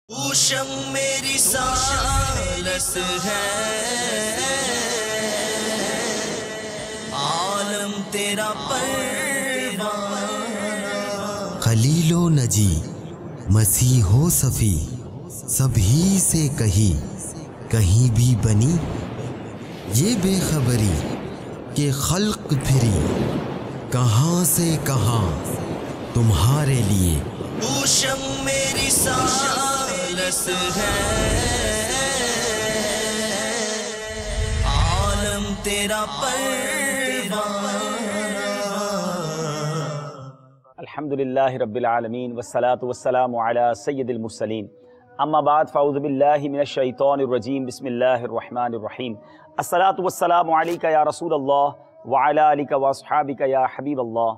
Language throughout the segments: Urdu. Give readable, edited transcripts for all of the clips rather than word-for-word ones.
اوشم میری سالس ہے، عالم تیرا پروانہ۔ خلیل و نجی مسیح و صفی سبھی سے کہیں بھی بنی یہ بے خبری کہ خلق پھری کہاں سے کہاں تمہارے لیے۔ اوشم میری سالس ہے، عالم تیرا پروانہ۔ الحمدللہ رب العالمین والصلاة والسلام علی سید المرسلین، اما بعد فاعوذ باللہ من الشیطان الرجیم، بسم اللہ الرحمن الرحیم۔ الصلاة والسلام علیک یا رسول اللہ وعلی آلک واصحابک یا حبیب اللہ۔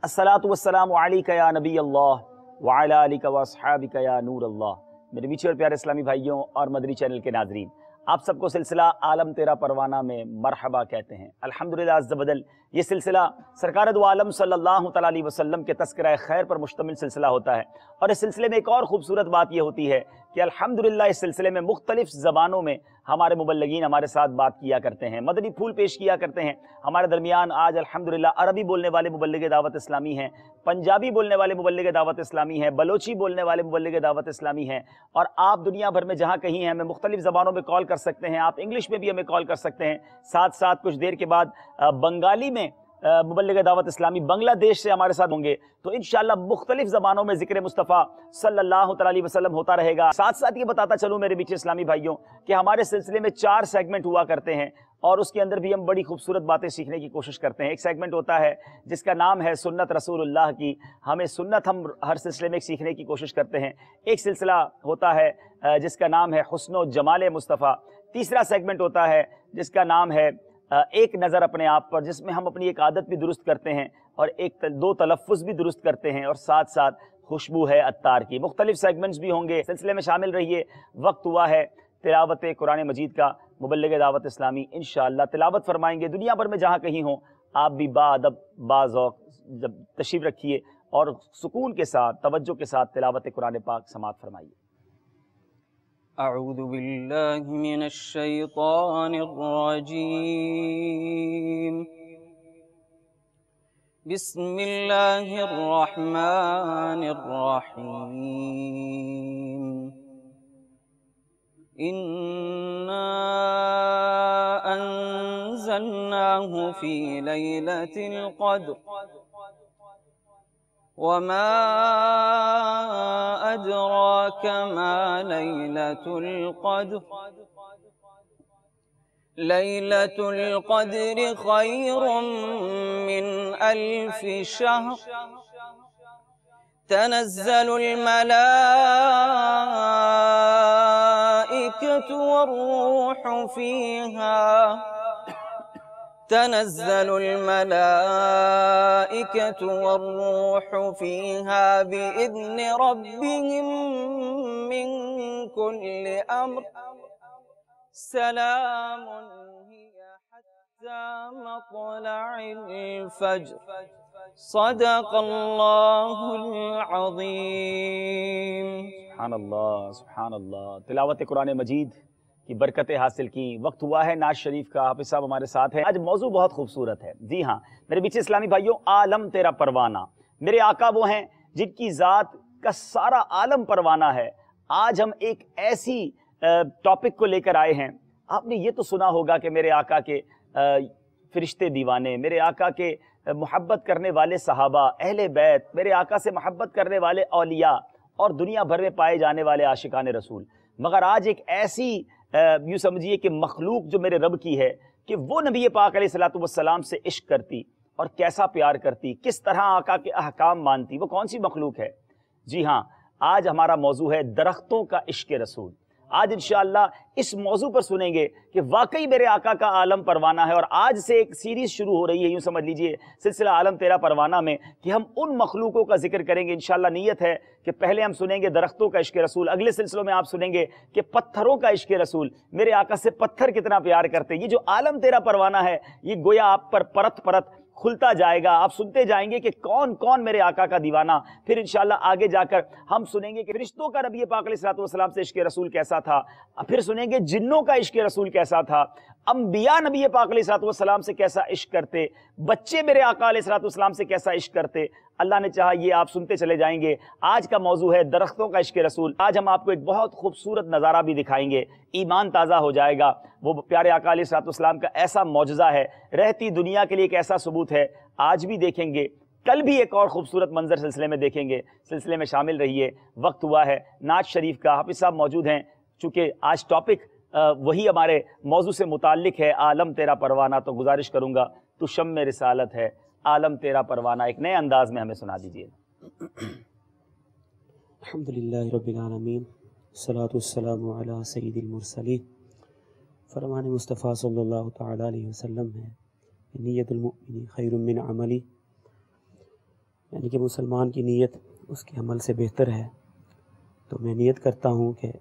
الصلاة والسلام علیک یا نبی اللہ وعلی آلک واصحابک یا نور اللہ۔ میرے میٹھے اور پیارے اسلامی بھائیوں اور مدنی چینل کے ناظرین، آپ سب کو سلسلہ عالم تیرا پروانہ میں مرحبا کہتے ہیں۔ الحمدللہ عز و جل، یہ سلسلہ سرکار دو عالم صلی اللہ تعالیٰ علیہ وسلم کے تذکرہ خیر پر مشتمل سلسلہ ہوتا ہے، اور اس سلسلے میں ایک اور خوبصورت بات یہ ہوتی ہے کہ الحمدللہ اس سلسلے میں مختلف زبانوں میں ہمارے مبلغین ہمارے ساتھ بات کیا کرتے ہیں، مدنی پھول پیش کیا کرتے ہیں۔ ہمارے درمیان آج الحمدللہ عربی بولنے والے مبلغ دعوت اسلامی ہیں، پنجابی بولنے والے مبلغ دعوت اسلامی ہیں، بلوچی بولنے والے مبلغ دعوت اسلامی ہیں، اور آپ دنیا بھر میں جہاں کہیں ہیں ہمیں مختلف زبانوں میں کال کر سکتے ہیں، آپ انگلش میں بھی ہمیں کال کر سکتے ہیں۔ ساتھ ساتھ کچھ دیر کے بعد بنگالی میں مبلغ دعوت اسلامی بنگلہ دیش سے ہمارے ساتھ ہوں گے، تو انشاءاللہ مختلف زبانوں میں ذکر مصطفیٰ صلی اللہ تعالیٰ علیہ وسلم ہوتا رہے گا۔ ساتھ ساتھ یہ بتاتا چلوں میرے میٹھے اسلامی بھائیوں کہ ہمارے سلسلے میں 4 سیگمنٹ ہوا کرتے ہیں، اور اس کے اندر بھی ہم بڑی خوبصورت باتیں سیکھنے کی کوشش کرتے ہیں۔ ایک سیگمنٹ ہوتا ہے جس کا نام ہے سنت رسول اللہ کی، ہمیں سنت ہم ہر سلسلے میں سیکھنے کی کوشش کرتے ہیں۔ ایک سلسلہ ہوتا ہے جس کا نام ہے حسن و جمال مصطفیٰ۔ تیسرا سیگمنٹ ہوتا ہے جس کا نام ہے ایک نظر اپنے آپ پر، جس میں ہم اپنی ایک عادت بھی درست کرتے ہیں اور 2 تلفظ بھی درست کرتے ہیں، اور ساتھ ساتھ خوشبو ہے عطار کی۔ مختلف سیگمنٹس بھی ہوں گے، سلسلے میں شامل رہیے۔ وقت ہوا ہے تلاوت قرآن مجید کا۔ مبلغ دعوت اسلامی انشاءاللہ تلاوت فرمائیں گے، دنیا بھر میں جہاں کہیں ہوں آپ بھی با ادب با ذوق جب تشریف رکھیے اور سکون کے ساتھ توجہ کے ساتھ تلاوت قرآن پاک سماعت فرمائیے۔ اعوذ باللہ من الشیطان الرجیم، بسم اللہ الرحمن الرحیم۔ انا انزلناہ فی لیلۃ القدر وما ادراک ما لیلۃ القدر، لیلۃ القدر خیر من 1000 شہر، تنزل الملائکۃ والروح فیہا، تنزل الملائکۃ والروح فیہا بإذن ربہم من کل امر، سلام ہی حتی مطلع الفجر، صدق اللہ العظیم۔ سبحان اللہ سبحان اللہ، تلاوت قرآن مجید کی برکتیں حاصل کی۔ وقت ہوا ہے ناز شریف کا، حافظ صاحب ہمارے ساتھ ہیں۔ آج موضوع بہت خوبصورت ہے، جی ہاں میرے میٹھے اسلامی بھائیوں، عالم تیرا پروانہ۔ میرے آقا وہ ہیں جن کی ذات کا سارا عالم پروانہ ہے۔ آج ہم ایک ایسی ٹاپک کو لے کر آئے ہیں۔ آپ نے یہ تو سنا ہوگا کہ میرے آقا کے فرشتے دیوانے، میرے آقا کے محبت کرنے والے صحابہ، اہل بیت، میرے آقا سے محبت کرنے والے اولیاء، اور دنیا بھر میں پائے جانے والے عاشقان رسول۔ مگر آج ایک ایسی یوں سمجھیے کہ مخلوق جو میرے رب کی ہے، کہ وہ نبی پاک علیہ الصلوۃ والسلام سے عشق کرتی اور کیسا پیار کرتی، کس طرح آقا کے احکام مانتی، وہ کون سی مخلوق ہے؟ جی ہاں، آج ہمارا موضوع ہے درختوں کا عشق رسول۔ آج انشاءاللہ اس موضوع پر سنیں گے کہ واقعی میرے آقا کا عالم پروانہ ہے، اور آج سے ایک سیریز شروع ہو رہی ہے، یوں سمجھ لیجئے سلسلہ عالم تیرا پروانہ میں، کہ ہم ان مخلوقوں کا ذکر کریں گے۔ انشاءاللہ نیت ہے کہ پہلے ہم سنیں گے درختوں کا عشق رسول، اگلے سلسلوں میں آپ سنیں گے کہ پتھروں کا عشق رسول، میرے آقا سے پتھر کتنا پیار کرتے۔ یہ جو عالم تیرا پروانہ ہے، یہ گویا آپ پر پرت پرت کھلتا جائے گا، آپ سنتے جائیں گے کہ کون کون میرے آقا کا دیوانہ. پھر انشاءاللہ آگے جا کر ہم سنیں گے کہ فرشتوں کا نبی پاک علیہ الصلوۃ والسلام سے عشق رسول کیسا تھا، پھر سنیں گے جنوں کا عشق رسول کیسا تھا، انبیاء نبی پاک علیہ الصلوۃ والسلام سے کیسا عشق کرتے، بچے میرے آقا علیہ الصلوۃ والسلام سے کیسا عشق کرتے. اللہ نے چاہا یہ آپ سنتے چلے جائیں گے. آج کا موضوع ہے درختوں کا عشق رسول. آج ہم آپ کو ایک بہت خوبصورت نظارہ بھی دکھائیں گے، ایمان تازہ ہو جائے گا. وہ پیارے آقا علیہ الصلوۃ والسلام کا ایسا معجزہ ہے، رہتی دنیا کے لیے ایک ایسا ثبوت ہے. آج بھی دیکھیں گے، کل بھی ایک اور خوبصورت منظر سلسلے میں دیکھیں گے. سلسلے میں شامل رہیے. وقت ہوا ہے نعت شریف کا. حافظ صاحب موجود ہیں. چونکہ آج ٹاپک وہی ہمارے موضوع سے متعلق ہے، عالم تیرا پروانہ، تو گزارش کروں گا تو شمع رسالت ہے، عالم تیرا پروانہ ایک نئے انداز میں ہمیں سنا دیجیے. الحمدللہ رب العالمین، الصلاۃ والسلام علی سید المرسلین. فرمان مصطفیٰ صلی اللہ تعالیٰ علیہ وسلم ہے، نیت المؤمن خیر من عملی، یعنی کہ مسلمان کی نیت اس کے عمل سے بہتر ہے. تو میں نیت کرتا ہوں کہ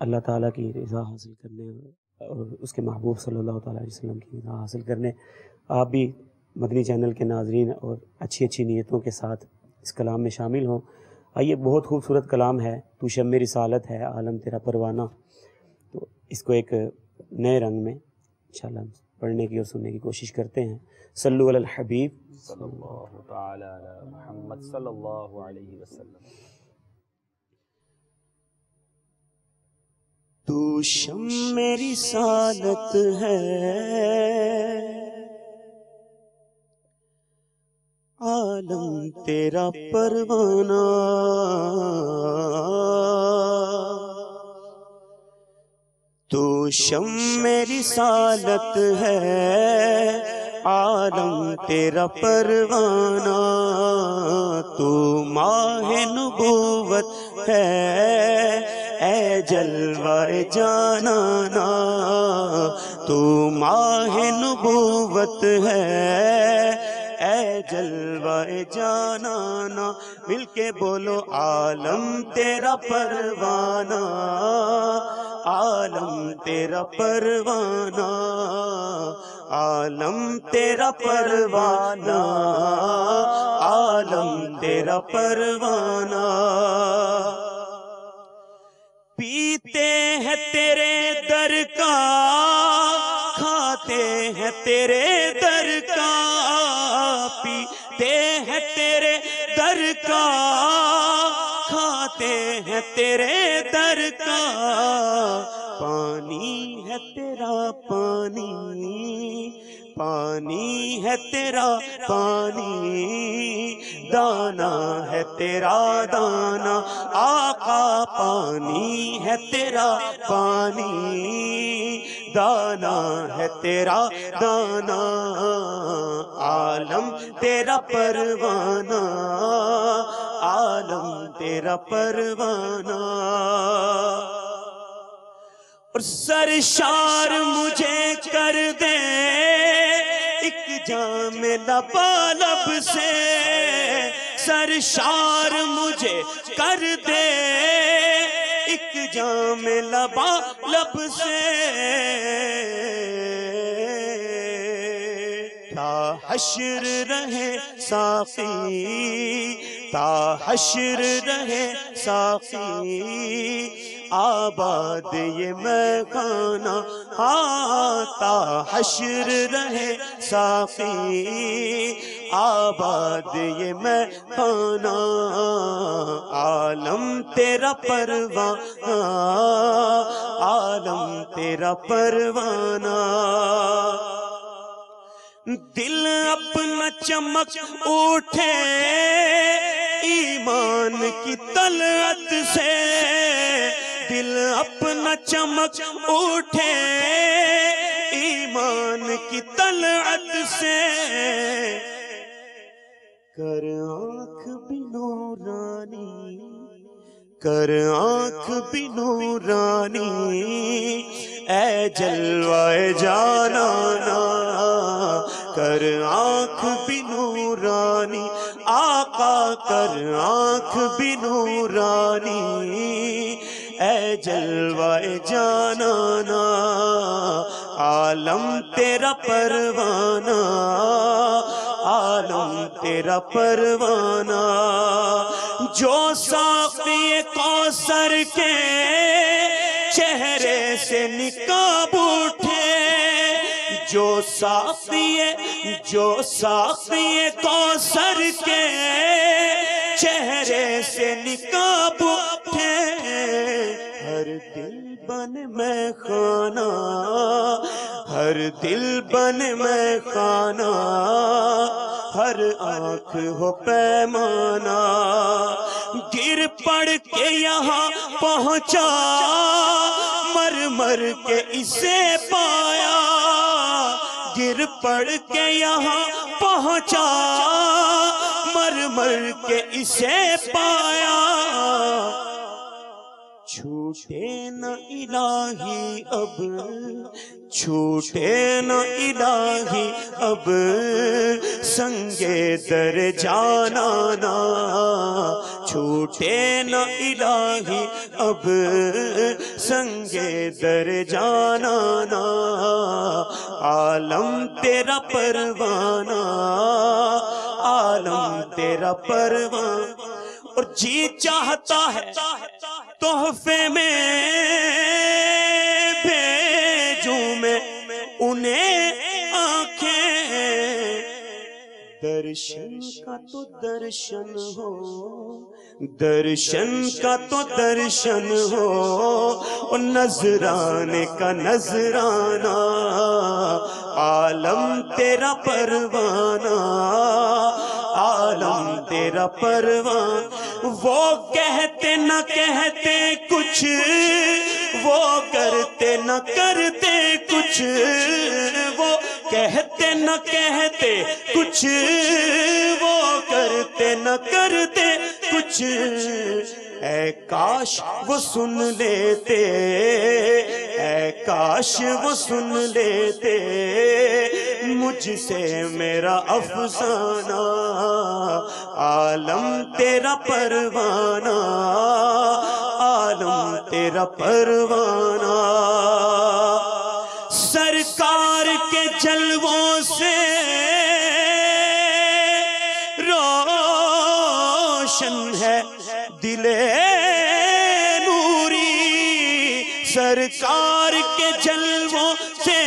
اللہ تعالیٰ کی رضا حاصل کرنے اور اس کے محبوب صلی اللہ تعالیٰ علیہ وسلم کی رضا حاصل کرنے آپ بھی مدنی چینل کے ناظرین اور اچھی اچھی نیتوں کے ساتھ اس کلام میں شامل ہوں. آئیے، بہت خوبصورت کلام ہے، تو شمع رسالت ہے، عالم تیرا پروانہ. تو اس کو ایک نئے رنگ میں انشاءاللہ پڑھنے کی اور سننے کی کوشش کرتے ہیں. صلو علی الحبیب صلی اللہ تعالی علی محمد صلی اللہ علیہ وسلم. تو شمع رسالت ہے، عالم تیرا پروانہ. تو شمع رسالت ہے، عالم تیرا پروانہ. تو ماہ نبوت ہے، اے جلوہ جانانا. تو ماہ نبوت ہے، اے جلوہ جانانا. مل کے بولو عالم تیرا پروانہ، عالم تیرا پروانہ، عالم تیرا پروانہ، عالم تیرا پروانہ. پیتے ہیں تیرے در کا، کھاتے ہیں تیرے در کا. پیتے ہیں تیرے در کا، کھاتے ہیں تیرے در کا. پانی ہے تیرا پانی، پانی ہے تیرا پانی. دانا ہے تیرا دانا، آقا پانی ہے تیرا پانی. دانا ہے تیرا دانا، عالم تیرا پروانہ، عالم تیرا پروانہ. اور سرشار مجھے کر دے ایک جام لبالب سے. سرشار مجھے کر دے ایک جام لبالب سے. تا حشر رہے ساقی، تا حشر رہے ساقی. آباد یہ میخانہ، ہاں تا حشر رہے ساقی. آباد یہ میخانہ، عالم تیرا پروانہ، عالم تیرا پروانہ. دل اپنا چمک اٹھے ایمان کی طلعت سے. دل اپنا چمک اٹھے ایمان کی طلعت سے. کر آنکھ بھی نورانی، کر آنکھ بھی نورانی. اے جلوہ جانانا، کر آنکھ بھی نورانی. آقا کر آنکھ بھی نورانی. اے جلوہ جانانا، عالم تیرا پروانہ، تیرا پروانہ، جو ساقی کوثر کے چہرے سے نقاب اٹھے، جو ساقی کوثر کے چہرے سے نقاب اٹھے، ہر دل بن میں خانہ، ہر دل بن میں خانہ، ہر آنکھ ہو پیمانہ، گر پڑ کے یہاں پہنچا، مر مر کے اسے پایا، گر پڑ کے یہاں پہنچا، مر مر کے اسے پایا، چھوٹے نہ الہی اب، چھوٹے نہ الہی اب، سنگے در جانانا، چھوٹے نہ الہی اب، سنگے در جانانا، عالم تیرا پروانہ، عالم تیرا پروانہ، اور جی چاہتا ہے تحفے میں بھیجوں میں انہیں آنکھیں، درشن کا تو درشن ہو، درشن کا تو درشن ہو، اور نذرانے کا نذرانہ، عالم تیرا پروانہ، عالم تیرا پروانہ، وہ کہتے نہ کہتے کچھ، وہ کرتے نہ کرتے کچھ، وہ کہتے نہ کہتے کچھ، وہ کرتے نہ کرتے کچھ، اے کاش وہ سن لیتے، اے کاش وہ سن لیتے مجھ سے میرا افسانہ، عالم تیرا پروانہ، عالم تیرا پروانہ، سرکار کے جلووں سے روشن ہے دل نوری، سرکار کے جلووں سے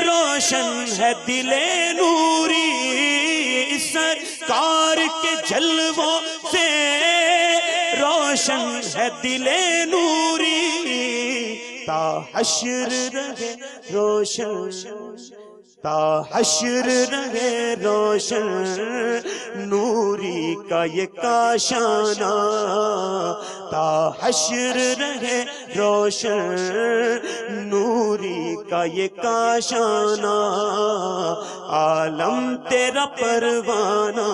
روشن ہے دل نوری، سرکار کے جلووں سے روشن ہے دل نوری، تا حشر رہے روشن، تا حشر رہے روشن، نوری کا یہ کاشانہ، تا حشر رہے روشن، نوری کا یہ کاشانہ، عالم تیرا پروانہ،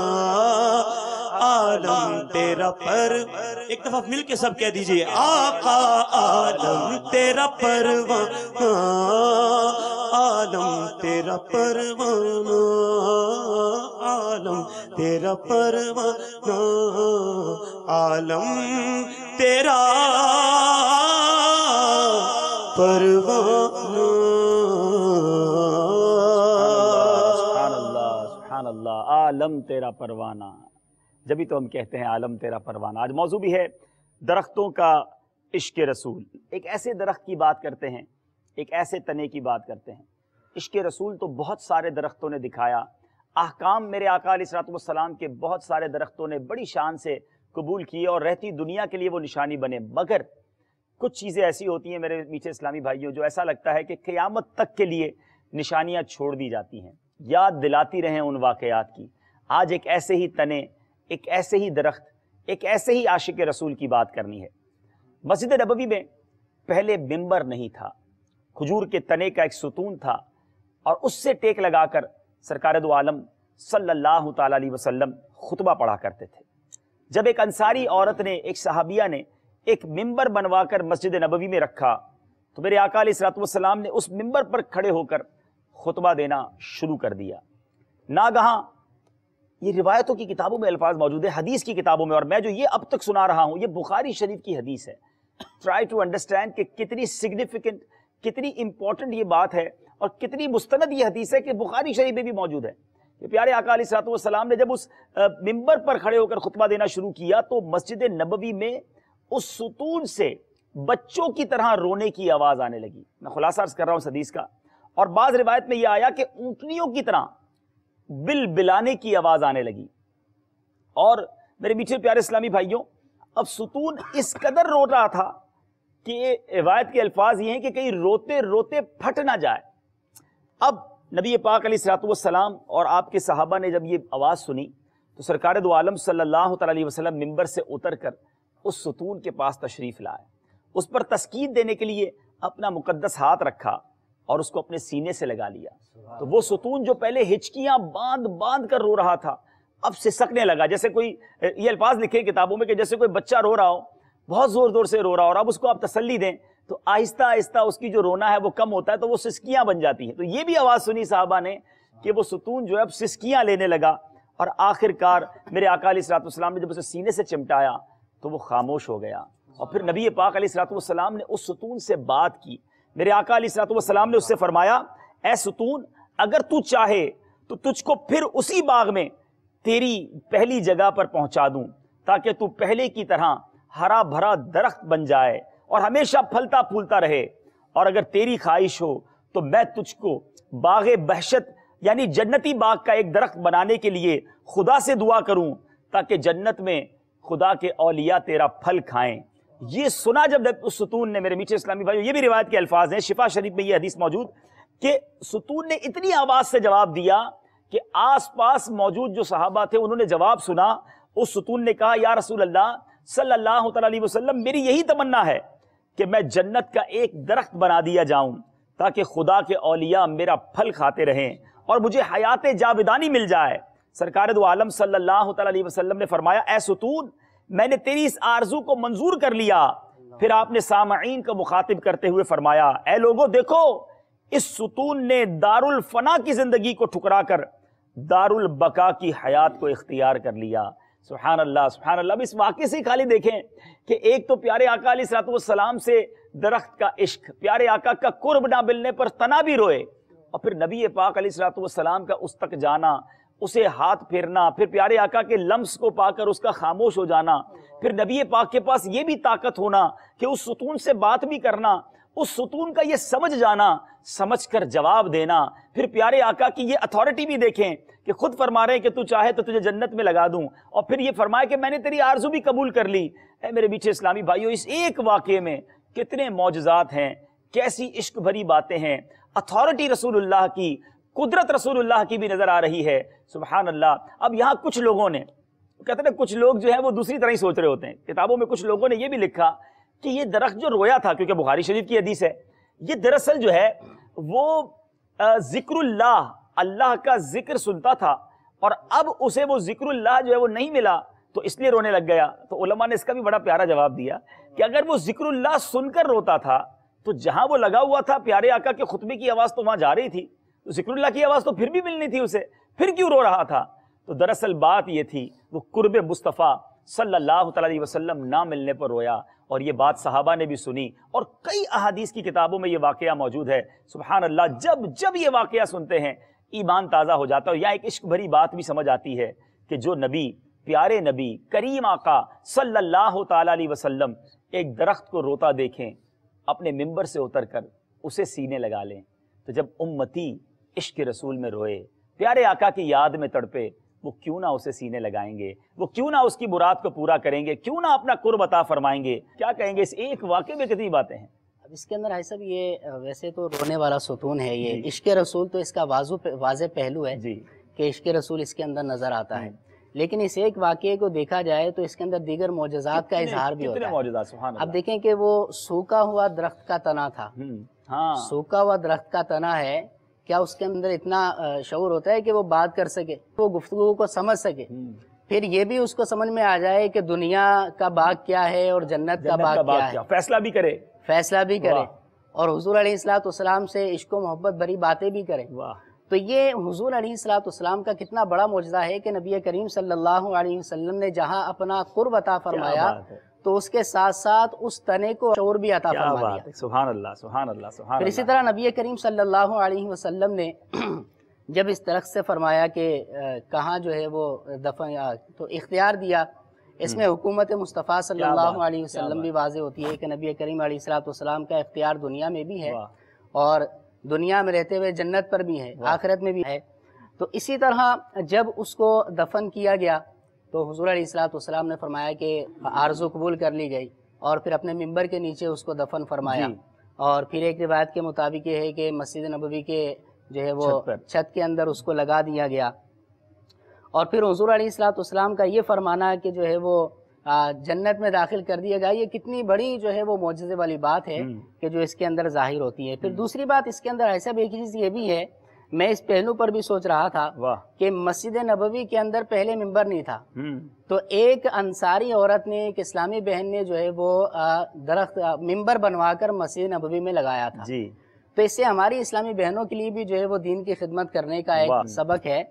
عالم تیرا ایک دفعہ مل کے سب کہہ دیجئے، آقا عالم تیرا پروانہ، عالم تیرا پروانہ، عالم تیرا پروانہ، عالم تیرا پروانہ۔ سبحان اللہ، سبحان اللہ، عالم تیرا پروانہ، جبھی تو ہم کہتے ہیں عالم تیرا پروانہ۔ آج موضوع بھی ہے درختوں کا عشق رسول۔ ایک ایسے درخت کی بات کرتے ہیں، ایک ایسے تنے کی بات کرتے ہیں۔ عشق رسول تو بہت سارے درختوں نے دکھایا، احکام میرے آقا علیہ السلام کے بہت سارے درختوں نے بڑی شان سے قبول کیے اور رہتی دنیا کے لیے وہ نشانی بنے، مگر کچھ چیزیں ایسی ہوتی ہیں میرے میٹھے اسلامی بھائیوں جو ایسا لگتا ہے کہ قیامت تک کے لیے نشانیاں چھوڑ دی جاتی ہیں۔ یاد دلاتی رہیں ان واقعات کی۔ آج ایک ایسے ہی تنے، ایک ایسے ہی درخت، ایک ایسے ہی عاشق رسول کی بات کرنی ہے۔ مسجد نبوی میں پہلے ممبر نہیں تھا، کھجور کے تنے کا ایک ستون تھا اور اس سے ٹیک لگا کر سرکار دو عالم صلی اللہ تعالی علیہ وسلم خطبہ پڑھا کرتے تھے۔ جب ایک انصاری عورت نے، ایک صحابیہ نے ایک ممبر بنوا کر مسجد نبوی میں رکھا تو میرے آقا علیہ السلام نے اس ممبر پر کھڑے ہو کر خطبہ دینا شروع کر دیا۔ ناگہاں یہ روایتوں کی کتابوں میں الفاظ موجود ہے، حدیث کی کتابوں میں، اور میں جو یہ اب تک سنا رہا ہوں یہ بخاری شریف کی حدیث ہے۔ ٹرائی ٹو انڈرسٹینڈ کہ کتنی سگنیفیکنٹ، کتنی امپورٹنٹ یہ بات ہے اور کتنی مستند یہ حدیث ہے کہ بخاری شریف میں بھی موجود ہے کہ پیارے آقا علیہ الصلوۃ والسلام نے جب اس ممبر پر کھڑے ہو کر خطبہ دینا شروع کیا تو مسجد نبوی میں اس ستون سے بچوں کی طرح رونے کی آواز آنے لگی. میں خلاصہ عرض کر رہا ہوں اس حدیث کا. اور بعض روایت میں یہ آیا کہ اونٹنیوں کی طرح بل بلانے کی آواز آنے لگی. اور میرے میٹھے پیارے اسلامی بھائیوں، اب ستون اس قدر رو رہا تھا کہ روایت کے الفاظ یہ ہیں کہ کہیں روتے روتے پھٹ نہ جائے. اب نبی پاک علیہ الصلوۃ والسلام اور آپ کے صحابہ نے جب یہ آواز سنی تو سرکار دو عالم صلی اللہ تعالی علیہ وسلم ممبر سے اتر کر اس ستون کے پاس تشریف لائے. اس پر تسکین دینے کے لیے اپنا مقدس ہاتھ رکھا اور اس کو اپنے سینے سے لگا لیا. تو وہ ستون جو پہلے ہچکیاں باندھ باندھ کر رو رہا تھا اب سسکنے لگا. جیسے کوئی، یہ الفاظ لکھے کتابوں میں کہ جیسے کوئی بچہ رو رہا ہو، بہت زور زور سے رو رہا ہو، اور اب اس کو آپ تسلی دیں تو آہستہ آہستہ اس کی جو رونا ہے وہ کم ہوتا ہے تو وہ سسکیاں بن جاتی ہیں. تو یہ بھی آواز سنی صحابہ نے کہ وہ ستون جو ہے اب سسکیاں لینے لگا، اور آخر کار میرے آقا علیہ الصلوۃ والسلام نے جب اسے سینے سے چمٹایا تو وہ خاموش ہو گیا. اور پھر نبی پاک علیہ الصلوۃ والسلام نے اس ستون سے بات کی. میرے آقا علیہ الصلوۃ والسلام نے اس سے فرمایا، اے ستون، اگر تو چاہے تو تجھ کو پھر اسی باغ میں تیری پہلی جگہ پر پہنچا دوں تاکہ تو پہلے کی طرح ہرا بھرا درخت بن جائے اور ہمیشہ پھلتا پھولتا رہے. اور اگر تیری خواہش ہو تو میں تجھ کو باغ بہشت یعنی جنتی باغ کا ایک درخت بنانے کے لیے خدا سے دعا کروں تاکہ جنت میں خدا کے اولیاء تیرا پھل کھائیں. یہ سنا جب اس ستون نے، میرے میٹھے اسلامی بھائیو، یہ بھی روایت کے الفاظ ہیں، شفا شریف میں یہ حدیث موجود، کہ ستون نے اتنی آواز سے جواب دیا کہ آس پاس موجود جو صحابہ تھے انہوں نے جواب سنا. اس ستون نے کہا، یا رسول اللہ صلی اللہ تعالی علیہ وسلم، میری یہی تمنا ہے کہ میں جنت کا ایک درخت بنا دیا جاؤں تاکہ خدا کے اولیاء میرا پھل کھاتے رہیں اور مجھے حیات جاودانی مل جائے. سرکار دو عالم صلی اللہ تعالی علیہ وسلم نے فرمایا، اے ستون، میں نے تیری اس آرزو کو منظور کر لیا. پھر آپ نے سامعین کو مخاطب کرتے ہوئے فرمایا، اے لوگوں دیکھو، اس ستون نے دار الفنا کی زندگی کو ٹھکرا کر دار البقا کی حیات کو اختیار کر لیا. سبحان اللہ، سبحان اللہ. اب اس واقعے سے خالی دیکھیں کہ ایک تو پیارے آقا علیہ الصلوۃ والسلام سے درخت کا عشق، پیارے آقا کا قرب نہ ملنے پر تنا بھی روئے، اور پھر نبی پاک علیہ الصلوۃ والسلام کا اس تک جانا، اسے ہاتھ پھیرنا، پھر پیارے آقا کے لمس کو پا کر اس کا خاموش ہو جانا، پھر نبی پاک کے پاس یہ بھی طاقت ہونا کہ اس ستون سے بات بھی کرنا، اس ستون کا یہ سمجھ جانا، سمجھ کر جواب دینا. پھر پیارے آقا کی یہ اتھارٹی بھی دیکھیں کہ خود فرما رہے ہیں کہ تو چاہے تو تجھے جنت میں لگا دوں، اور پھر یہ فرمایا کہ میں نے تیری آرزو بھی قبول کر لی. اے میرے میٹھے اسلامی بھائیو، اس ایک واقعے میں کتنے معجزات ہیں، کیسی عشق بھری باتیں ہیں. اتھارٹی رسول اللہ کی، قدرت رسول اللہ کی بھی نظر آ رہی ہے. سبحان اللہ. اب یہاں کچھ لوگوں نے، کہتے ہیں کچھ لوگ جو ہیں وہ دوسری طرح ہی سوچ رہے ہوتے ہیں. کتابوں میں کچھ لوگوں نے یہ بھی لکھا کہ یہ درخت جو رویا تھا، کیونکہ بخاری شریف کی حدیث ہے، یہ دراصل جو ہے وہ ذکر اللہ، اللہ کا ذکر سنتا تھا، اور اب اسے وہ ذکر اللہ جو ہے وہ نہیں ملا تو اس لیے رونے لگ گیا. تو علماء نے اس کا بھی بڑا پیارا جواب دیا کہ اگر وہ ذکر اللہ سن کر روتا تھا تو جہاں وہ لگا ہوا تھا پیارے آقا کے خطبے کی آواز تو وہاں جا رہی تھی، تو ذکر اللہ کی آواز تو پھر بھی ملنی تھی اسے، پھر کیوں رو رہا تھا؟ تو دراصل بات یہ تھی، وہ قرب مصطفیٰ صلی اللہ تعالی علیہ وسلم نہ ملنے پر رویا. اور یہ بات صحابہ نے بھی سنی، اور کئی احادیث کی کتابوں میں یہ واقعہ موجود ہے. سبحان اللہ. جب یہ واقعہ سنتے ہیں ایمان تازہ ہو جاتا ہے. یہاں ایک عشق بھری بات بھی سمجھ آتی ہے کہ جو نبی، پیارے نبی کریم آقا صلی اللہ تعالی علیہ وسلم ایک درخت کو روتا دیکھیں، اپنے ممبر سے اتر کر اسے سینے لگا لیں، تو جب امتی عشق رسول میں روئے، پیارے آقا کی یاد میں تڑپے، وہ کیوں نہ اسے سینے لگائیں گے، وہ کیوں نہ اس کی مراد کو پورا کریں گے، کیوں نہ اپنا قرب عطا فرمائیں گے؟ کیا کہیں گے؟ اس ایک واقعے میں کتنی باتیں ہیں. اب اس کے اندر ہے صاحب، یہ ویسے تو رونے والا ستون ہے، یہ عشق رسول تو اس کا واضح پہلو ہے جی کہ عشق رسول اس کے اندر نظر آتا ہے. لیکن اس ایک واقعے کو دیکھا جائے تو اس کے اندر دیگر معجزات کا اظہار بھی ہوتا ہے. اب دیکھیں کہ وہ سوکھا ہوا درخت کا تنا تھا، سوکھا ہوا درخت کا تنا ہے، کیا اس کے اندر اتنا شعور ہوتا ہے کہ وہ بات کر سکے، وہ گفتگو کو سمجھ سکے، پھر یہ بھی اس کو سمجھ میں آ جائے کہ دنیا کا باغ کیا ہے اور جنت کا باغ کیا ہے، فیصلہ بھی کرے اور حضور علیہ الصلوۃ والسلام سے عشق و محبت بھری باتیں بھی کرے. تو یہ حضور علیہ الصلوۃ والسلام کا کتنا بڑا معجزہ ہے کہ نبی کریم صلی اللہ علیہ وسلم نے جہاں اپنا قرب عطا فرمایا تو اس کے ساتھ ساتھ اس تنے کو شعور بھی عطا فرما دیا. سبحان اللہ، سبحان اللہ، سبحان اللہ. پھر اسی طرح نبی کریم صلی اللہ علیہ وسلم نے جب اس درخت سے فرمایا کہ کہاں جو ہے وہ دفن، تو اختیار دیا، اس میں حکومت مصطفیٰ صلی اللہ علیہ وسلم بھی واضح ہوتی ہے کہ نبی کریم علیہ الصلوۃ والسلام کا اختیار دنیا میں بھی ہے اور دنیا میں رہتے ہوئے جنت پر بھی ہے، آخرت میں بھی ہے۔ تو اسی طرح جب اس کو دفن کیا گیا تو حضور علیہ الصلوۃ والسلام نے فرمایا کہ آرزو قبول کر لی گئی، اور پھر اپنے ممبر کے نیچے اس کو دفن فرمایا، اور پھر ایک روایت کے مطابق یہ ہے کہ مسجد نبوی کے جو ہے وہ چھت کے اندر اس کو لگا دیا گیا، اور پھر حضور علیہ الصلوۃ والسلام کا یہ فرمانا کہ جو ہے وہ جنت میں داخل کر دیا گیا، یہ کتنی بڑی جو ہے وہ معجزے والی بات ہے کہ جو اس کے اندر ظاہر ہوتی ہے۔ پھر دوسری بات اس کے اندر ایسا بھی ایک چیز یہ بھی ہے، میں اس پہلو پر بھی سوچ رہا تھا کہ مسجد نبوی کے اندر پہلے ممبر نہیں تھا، تو ایک انصاری عورت نے، ایک اسلامی بہن نے جو ہے وہ درخت ممبر بنوا کر مسجد نبوی میں لگایا تھا، تو اس سے ہماری اسلامی بہنوں کے لیے بھی جو ہے وہ دین کی خدمت کرنے کا ایک سبق ہے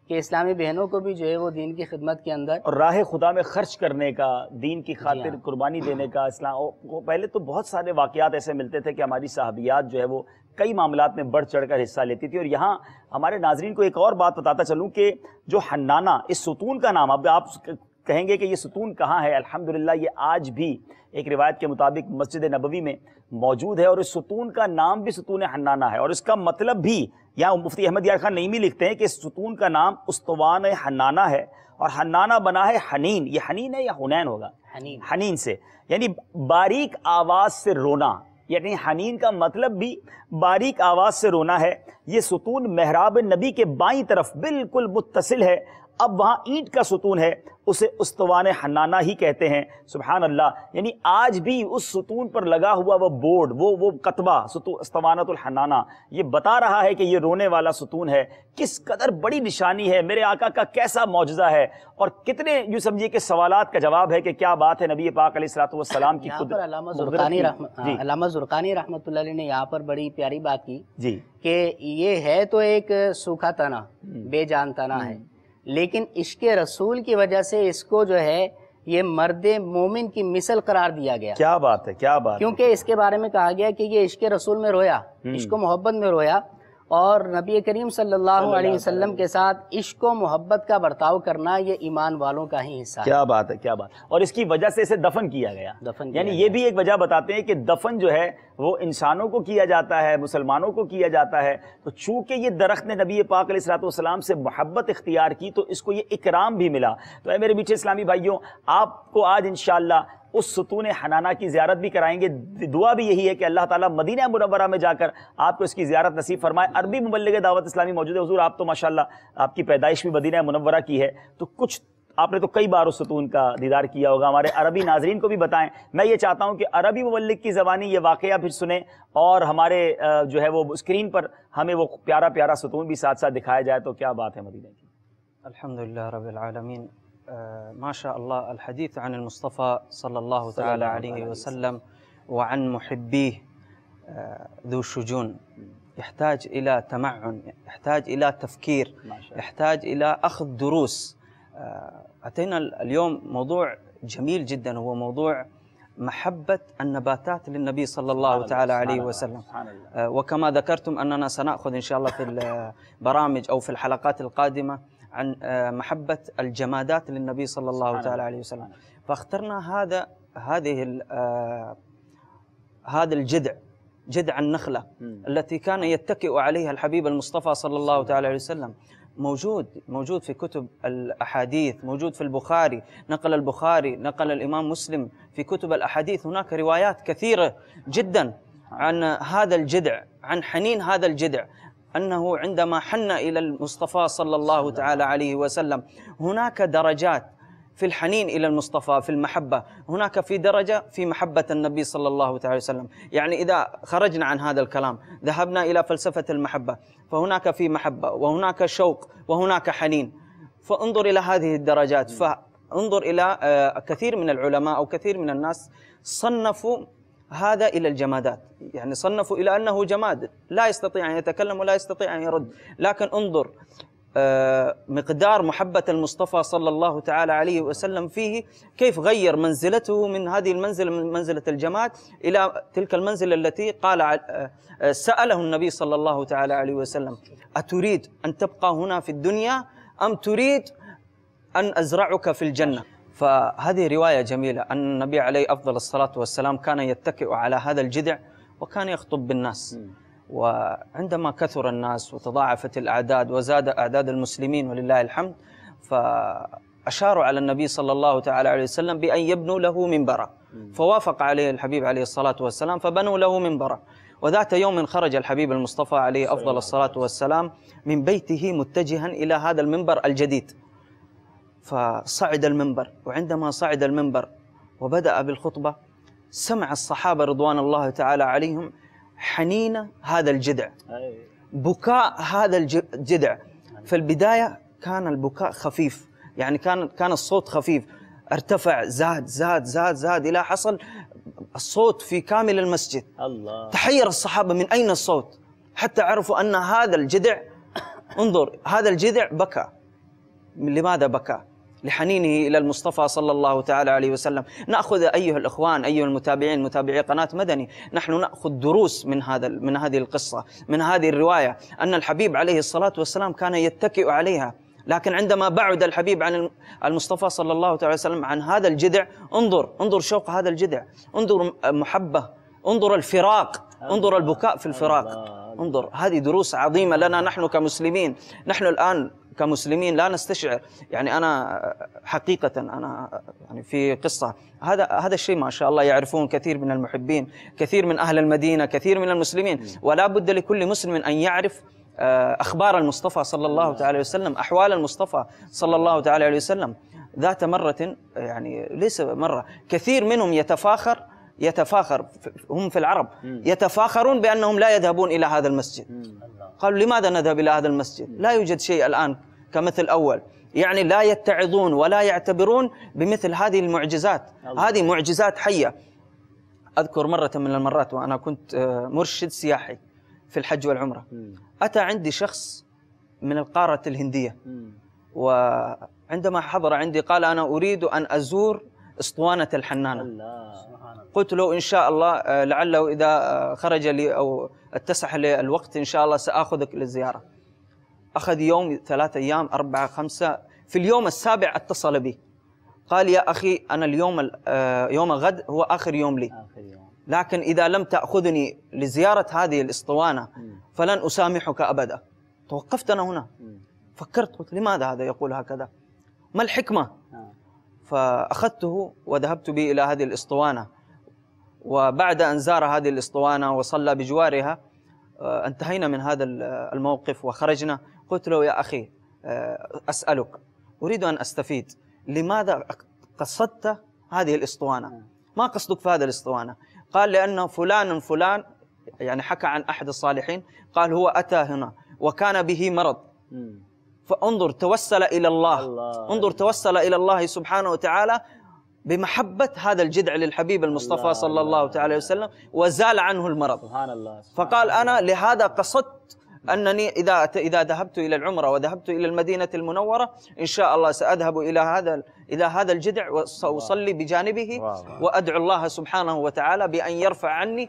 کہ اسلامی بہنوں کو بھی جو ہے وہ دین کی خدمت کے اندر اور راہ خدا میں خرچ کرنے کا، دین کی خاطر قربانی دینے کا۔ اسلام پہلے تو بہت سارے واقعات ایسے ملتے تھے کہ ہماری صحابیات جو ہے وہ کئی معاملات میں بڑھ چڑھ کر حصہ لیتی تھی، اور یہاں ہمارے ناظرین کو ایک اور بات بتاتا چلوں کہ جو حنانہ، اس ستون کا نام، اب آپ کہیں گے کہ یہ ستون کہاں ہے، الحمدللہ یہ آج بھی ایک روایت کے مطابق مسجد نبوی میں موجود ہے، اور اس ستون کا نام بھی ستون حنانہ ہے، اور اس کا مطلب بھی یہاں مفتی احمد یار خان نعیمی لکھتے ہیں کہ اس ستون کا نام استوان حنانہ ہے، اور حنانہ بنا ہے حنین، یہ حنین ہے یا حنین ہوگا، حنین سے، یعنی باریک آواز سے رونا، یعنی حنین کا مطلب بھی باریک آواز سے رونا ہے۔ یہ ستون محراب نبی کے بائیں طرف بالکل متصل ہے، اب وہاں اینٹ کا ستون ہے، اسے استوان حنانہ ہی کہتے ہیں۔ سبحان اللہ، یعنی آج بھی اس ستون پر لگا ہوا وہ بورڈ، وہ کتبہ استوانۃ الحنانہ، یہ بتا رہا ہے کہ یہ رونے والا ستون ہے۔ کس قدر بڑی نشانی ہے، میرے آقا کا کیسا معجزہ ہے، اور کتنے یوں سمجھیے کہ سوالات کا جواب ہے کہ کیا بات ہے نبی پاک علیہ الصلوۃ والسلام کی قدرت۔ علامہ زرقانی رحمۃ اللہ علیہ نے یہاں پر بڑی پیاری بات کی کہ یہ ہے تو ایک سوکھا تنا، بے جان تنا ہے، لیکن عشق رسول کی وجہ سے اس کو جو ہے یہ مرد مومن کی مثل قرار دیا گیا۔ کیا بات ہے، کیا بات، کیونکہ اس کے بارے میں کہا گیا کہ یہ عشق رسول میں رویا، عشق و محبت میں رویا، اور نبی کریم صلی اللہ علیہ وسلم کے ساتھ عشق و محبت کا برتاؤ کرنا یہ ایمان والوں کا ہی حصہ ہے۔ کیا بات ہے، کیا بات، اور اس کی وجہ سے اسے دفن کیا گیا، یعنی یہ بھی ایک وجہ بتاتے ہیں کہ دفن جو ہے وہ انسانوں کو کیا جاتا ہے، مسلمانوں کو کیا جاتا ہے، تو چونکہ یہ درخت نے نبی پاک علیہ الصلوۃ والسلام سے محبت اختیار کی تو اس کو یہ اکرام بھی ملا۔ تو اے میرے میٹھے اسلامی بھائیوں، آپ کو آج انشاءاللہ اس ستون حنانہ کی زیارت بھی کرائیں گے، دعا بھی یہی ہے کہ اللہ تعالیٰ مدینہ منورہ میں جا کر آپ کو اس کی زیارت نصیب فرمائے۔ عربی مبلغ دعوت اسلامی موجود ہے، حضور آپ تو ماشاءاللہ آپ کی پیدائش بھی مدینہ منورہ کی ہے، تو کچھ آپ نے تو کئی بار اس ستون کا دیدار کیا ہوگا، ہمارے عربی ناظرین کو بھی بتائیں۔ میں یہ چاہتا ہوں کہ عربی مبلغ کی زبانی یہ واقعہ پھر سنیں، اور ہمارے جو ہے وہ اسکرین پر ہمیں وہ پیارا پیارا ستون بھی ساتھ ساتھ دکھایا جائے، تو کیا بات ہے مدینہ کی۔ الحمدللہ رب العالمین، ما شاء اللہ، الحدیث عن المصطفى صلی اللہ تعالی علیہ وسلم وعن محبیه ذو شجون يحتاج إلى تمعن، يحتاج إلى تفكير، يحتاج إلى أخذ دروس۔ أتينا اليوم موضوع جميل جدا، هو موضوع محبة النباتات للنبي صلى الله تعالى عليه وسلم، وكما ذكرتم أننا سنأخذ إن شاء الله في البرامج أو في الحلقات القادمة عن محبة الجمادات للنبي صلى الله تعالى عليه وسلم، فاخترنا هذا الجذع، جذع النخلة التي كان يتكئ عليها الحبيب المصطفى صلى الله تعالى عليه وسلم، موجود في كتب الأحاديث، موجود في البخاري، نقل البخاري، نقل الإمام مسلم في كتب الأحاديث، هناك روايات كثيرة جدا عن هذا الجذع، عن حنين هذا الجذع، أنه عندما حن إلى المصطفى صلى الله تعالى عليه وسلم، هناك درجات في الحنين إلى المصطفى، في المحبة، هناك في درجة في محبة النبي صلى الله تعالى وسلم. يعني إذا خرجنا عن هذا الكلام ذهبنا إلى فلسفة المحبة، فهناك في محبة وهناك شوق وهناك حنين، فانظر إلى هذه الدرجات، فانظر إلى كثير من العلماء أو كثير من الناس صنفوا هذا إلى الجمادات، يعني صنفوا إلى أنه جماد لا يستطيع أن يتكلم ولا يستطيع أن يرد، لكن انظر مقدار محبة المصطفى صلى الله تعالى عليه وسلم فيه، كيف غير منزلته من هذه المنزلة، من منزلة الجماد إلى تلك المنزلة التي قال سأله النبي صلى الله تعالى عليه وسلم: أتريد أن تبقى هنا في الدنيا أم تريد أن أزرعك في الجنة؟ فهذه رواية جميلة أن النبي عليه أفضل الصلاة والسلام كان يتكئ على هذا الجذع وكان يخطب بالناس. وعندما كثر الناس وتضاعفت الأعداد وزاد أعداد المسلمين ولله الحمد، فأشاروا على النبي صلى الله تعالى عليه وسلم بأن يبنوا له منبرا، فوافق عليه الحبيب عليه الصلاة والسلام فبنوا له منبرا. وذات يوم خرج الحبيب المصطفى عليه أفضل الصلاة والسلام من بيته متجها إلى هذا المنبر الجديد، فصعد المنبر. وعندما صعد المنبر وبدأ بالخطبة، سمع الصحابة رضوان الله تعالى عليهم حنين هذا الجذع، بكاء هذا الجذع. في البداية كان البكاء خفيف، يعني كان الصوت خفيف، ارتفع، زاد إلى حصل الصوت في كامل المسجد. الله. تحير الصحابة من أين الصوت، حتى عرفوا أن هذا الجذع، انظر هذا الجذع بكى. لماذا بكى؟ لحنينه إلى المصطفى صلى الله تعالى عليه وسلم. نأخذ أيها الإخوان، أيها المتابعين، متابعي قناة مدني، نحن نأخذ دروس من هذه القصة، من هذه الرواية، أن الحبيب عليه الصلاة والسلام كان يتكئ عليها. لكن عندما بعد الحبيب عن المصطفى صلى الله تعالى وسلم عن هذا الجذع، انظر شوق هذا الجذع، انظر محبة، انظر الفراق، انظر البكاء في الفراق. انظر، هذه دروس عظيمة لنا نحن كمسلمين. نحن الآن كمسلمين لا نستشعر، يعني أنا حقيقة يعني في قصة، هذا الشيء ما شاء الله يعرفون كثير من المحبين، كثير من أهل المدينة، كثير من المسلمين، ولا بد لكل مسلم أن يعرف أخبار المصطفى صلى الله تعالى وسلم، أحوال المصطفى صلى الله تعالى عليه وسلم. ذات مرة، يعني ليس مرة، كثير منهم يتفاخر هم في العرب يتفاخرون بأنهم لا يذهبون إلى هذا المسجد. قالوا: لماذا نذهب إلى هذا المسجد؟ لا يوجد شيء الآن كمثل أول، يعني لا يتعظون ولا يعتبرون بمثل هذه المعجزات. هذه معجزات حية. أذكر مرة من المرات وأنا كنت مرشد سياحي في الحج والعمرة، أتى عندي شخص من القارة الهندية، وعندما حضر عندي قال: أنا أريد أن أزور اسطوانة الحنانة. قلت له: إن شاء الله لعله إذا خرج لي أو اتسح لي الوقت إن شاء الله سآخذك للزيارة. أخذ يوم، 3 أيام، 4، 5. في اليوم السابع اتصل بي، قال: يا أخي أنا اليوم يوم غد هو آخر يوم لي، لكن إذا لم تأخذني لزيارة هذه الاسطوانة فلن أسامحك أبدا. توقفت أنا هنا، فكرت، قلت: لماذا هذا يقول هكذا؟ ما الحكمة؟ فأخذته وذهبت به إلى هذه الاسطوانة، وبعد أن زار هذه الاسطوانة وصلى بجوارها انتهينا من هذا الموقف وخرجنا. قلت له: يا أخي أسألك، أريد أن أستفيد، لماذا قصدت هذه الاسطوانة؟ ما قصدك في هذه الاسطوانة؟ قال: لأنه فلان يعني حكى عن أحد الصالحين، قال هو أتى هنا وكان به مرض، فانظر توسل إلى الله، انظر توسل إلى الله سبحانه وتعالى بمحبة هذا الجذع للحبيب المصطفى صلى الله تعالى وسلم، وزال عنه المرض. سبحان الله. فقال: أنا لهذا قصدت أنني إذا ذهبت إلى العمرة وذهبت إلى المدينة المنورة إن شاء الله سأذهب إلى هذا الجذع وأصلي بجانبه وأدعو الله سبحانه وتعالى بأن يرفع عني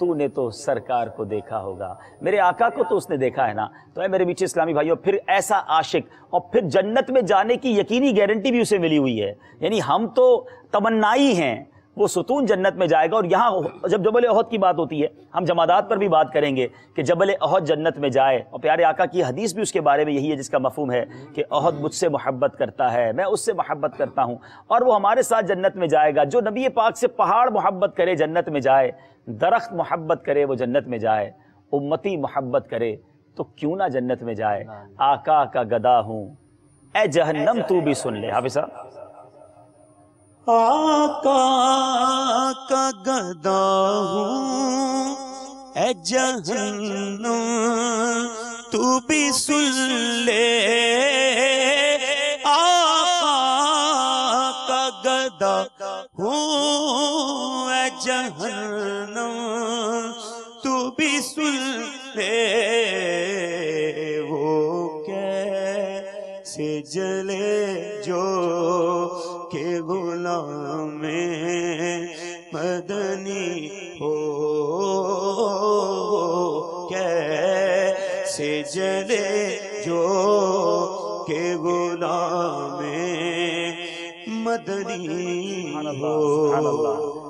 تو نے تو سرکار کو دیکھا ہوگا، میرے آقا کو تو اس نے دیکھا ہے نا۔ تو اے میرے میٹھے اسلامی بھائیوں، پھر ایسا عاشق اور پھر جنت میں جانے کی یقینی گارنٹی بھی اسے ملی ہوئی ہے، یعنی ہم تو تمنائی ہیں، وہ ستون جنت میں جائے گا۔ اور یہاں جب جبل احد کی بات ہوتی ہے، ہم جمادات پر بھی بات کریں گے کہ جبل احد جنت میں جائے، اور پیارے آقا کی حدیث بھی اس کے بارے میں یہی ہے جس کا مفہوم ہے کہ احد مجھ سے محبت کرتا ہے، میں اس سے محبت کرتا ہوں، اور وہ ہمارے ساتھ جنت میں جائے گا۔ جو نبی پاک سے پہاڑ محبت کرے جنت میں جائے، درخت محبت کرے وہ جنت میں جائے، امتی محبت کرے تو کیوں نہ جنت میں جائے۔ آقا کا گدا ہوں اے جہنم تو بھی سن لے۔ حافظ صاحب، آقا کا گدا ہوں اے جہنم تو بھی سن لے، آقا کا گدا ہوں اے جہنم تو بھی سن لے، وہ کیسے جلے جو کہ غلام مدنی ہو، کیسے جلے جو کہ غلام مدنی ہو۔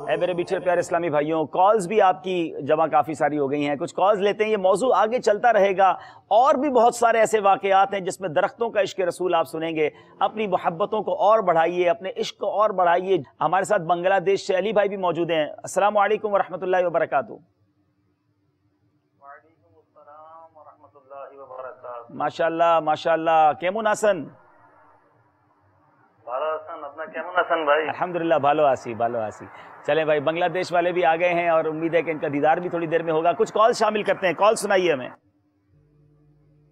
اے میرے بیچھے پیارے اسلامی بھائیوں، کالز بھی آپ کی جمع کافی ساری ہو گئی ہیں، کچھ کالز لیتے ہیں، یہ موضوع آگے چلتا رہے گا، اور بھی بہت سارے ایسے واقعات ہیں جس میں درختوں کا عشق رسول آپ سنیں گے۔ اپنی محبتوں کو اور بڑھائیے، اپنے عشق کو اور بڑھائیے۔ ہمارے ساتھ بنگلہ دیش سے علی بھائی بھی موجود ہیں۔ السلام علیکم ورحمۃ اللہ وبرکاتہ۔ وعلیکم السلام ورحمۃ اللہ وبرکاتہ۔ ماشاء اللہ ماشاء اللہ، کیمون حسن؟ بھالو حسن، اپنا کیمون حسن بھائی؟ الحمدللہ بھالو آسی بھالو آسی۔ چلیں بھائی، بنگلہ دیش والے بھی آ گئے ہیں اور امید ہے کہ ان کا دیدار بھی تھوڑی دیر میں ہوگا۔ کچھ کال شامل کرتے ہیں، کال سنائیے ہمیں۔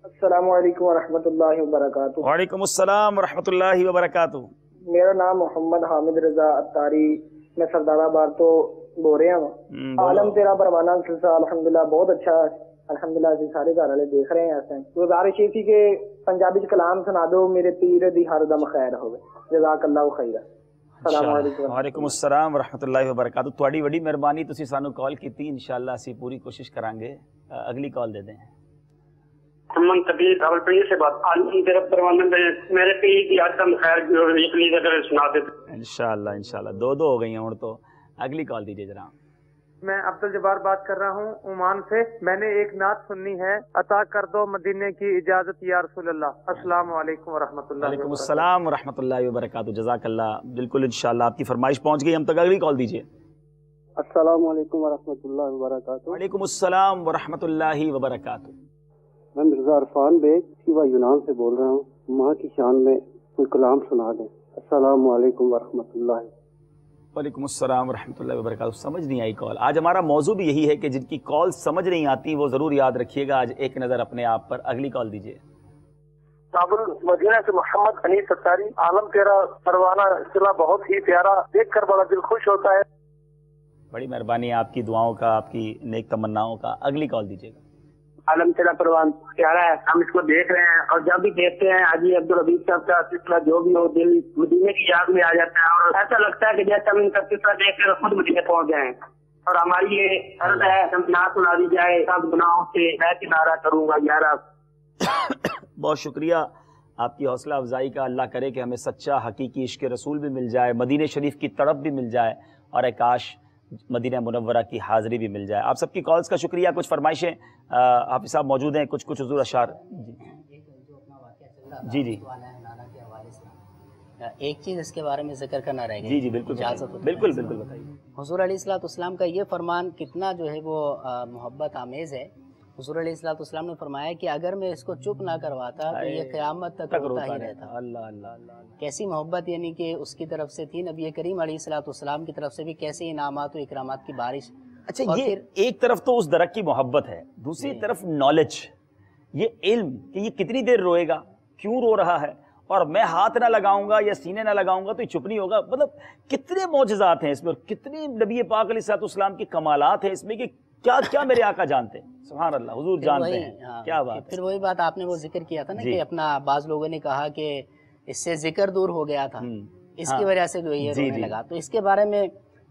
السلام علیکم ورحمۃ اللہ وبرکاتہ۔ وعلیکم السلام ورحمۃ اللہ وبرکاتہ۔ میرا نام محمد حامد رضا اتاری، میں سردار آباد تو بول رہا ہوں۔ عالم تیرا پروانہ سلسلہ الحمدللہ بہت اچھا ہے، الحمدللہ سے سارے گھر والے دیکھ رہے ہیں۔ ایسے گزارش یہ تھی کہ پنجابی کلام سنا دو، میرے پیر دی ہر دم خیر ہوئے، جزاک اللہ خیر۔ السلام علیکم۔ وعلیکم السلام ورحمۃ اللہ وبرکاتہ۔ تھوڑی بڑی مہربانی، تسی سانو کال کیتی، انشاءاللہ اسی پوری کوشش کریں گے۔ اگلی کال دے دیں۔ امن کبیر راولپنڈی سے بات، عالم تیرا پروانہ میرے پیر دی ہر دم خیر یقین اگر سنا دے۔ انشاءاللہ انشاءاللہ، دو ہو گئی ہیں اور تو اگلی کال دیجیے ذرا۔ میں عبد الجبار بات کر رہا ہوں عمان سے، میں نے ایک نعت سننی ہے، عطا کر دو مدینے کی اجازت یا رسول اللہ۔ السلام علیکم ورحمۃ اللہ۔ وعلیکم السلام ورحمۃ اللہ وبرکاتہ، جزاک اللہ۔ بالکل انشاءاللہ آپ کی فرمائش پہنچ گئی ہم تک، اگلی کال دیجیے۔ السلام علیکم ورحمۃ اللہ وبرکاتہ۔ وعلیکم السلام ورحمۃ اللہ وبرکاتہ۔ میں مرزا عرفان بیگ سیوا یونان سے بول رہا ہوں، ماں کی شان میں کوئی کلام سنا دیں۔ السلام علیکم ورحمۃ اللہ۔ وعلیکم السلام ورحمۃ اللہ وبرکاتہ۔ سمجھ نہیں آئی کال۔ آج ہمارا موضوع بھی یہی ہے کہ جن کی کال سمجھ نہیں آتی وہ ضرور یاد رکھیے گا آج ایک نظر اپنے آپ پر۔ اگلی کال دیجیے۔ مدینہ سے محمد انیس اتاری، عالم تیرا پروانہ سلسلہ بہت ہی پیارا، دیکھ کر بڑا دل خوش ہوتا ہے۔ بڑی مہربانی آپ کی دعاؤں کا، آپ کی نیک تمناؤں کا۔ اگلی کال دیجیے گا۔ عالم تیرا پروان پیارا ہے، ہم اس کو دیکھ رہے ہیں اور جب بھی دیکھتے ہیں حاجی عبدالحبیب صاحب کا سلسلہ جو بھی ہو، دل مدینے کی یاد میں آ جاتا ہے، اور ایسا لگتا ہے کہ جیسے ہم ان کا سلسلہ دیکھ کر خود مدینے پہنچ گئے ہیں۔ اور ہماری یہ عرض ہے ہم نعت سنا دی جائے، سب گناہوں سے میں کنارہ کروں گا یا رب۔ بہت شکریہ آپ کی حوصلہ افزائی کا۔ اللہ کرے کہ ہمیں سچا حقیقی عشق رسول بھی مل جائے، مدینہ شریف کی تڑپ بھی مل جائے، اور اے کاش مدینہ منورہ کی حاضری بھی مل جائے۔ آپ سب کی کالز کا شکریہ۔ کچھ فرمائشیں حافظ صاحب موجود ہیں، کچھ حضور اشعار۔ جی جی ایک چیز اس کے بارے میں ذکر کرنا رہے گا۔ جی جی بالکل بالکل بالکل بتائیے۔ حضور علیہ الصلوۃ والسلام کا یہ فرمان کتنا جو ہے وہ محبت آمیز ہے۔ حضور علیہ الصلوۃ والسلام نے فرمایا کہ اگر میں اس کو چپ نہ کرواتا تو یہ قیامت تک روتا ہی رہتا۔ اللہ اللہ اللہ، کیسی محبت یعنی کہ اس کی طرف سے تھی، نبی کریم علیہ الصلوۃ والسلام کی طرف سے بھی کیسے انعامات و اکرامات کی بارش۔ اچھا، یہ ایک طرف تو اس درخت کی محبت ہے، دوسری طرف نالج، یہ علم کہ یہ کتنی دیر روئے گا، کیوں رو رہا ہے، اور میں ہاتھ نہ لگاؤں گا یا سینے نہ لگاؤں گا تو یہ چپ نہیں ہوگا۔ مطلب کتنے معجزات ہیں اس میں، اور کتنے نبی پاک علیہ الصلوۃ والسلام کے کمالات ہیں اس میں کہ کیا کیا میرے آقا جانتے ہیں۔ سبحان اللہ، حضور جانتے ہیں، کیا بات ہے۔ پھر وہی بات آپ نے وہ ذکر کیا تھا نا کہ اپنا بعض لوگوں نے کہا کہ اس سے ذکر دور ہو گیا تھا، اس کی وجہ سے جو یہ رونے لگا۔ تو اس کے بارے میں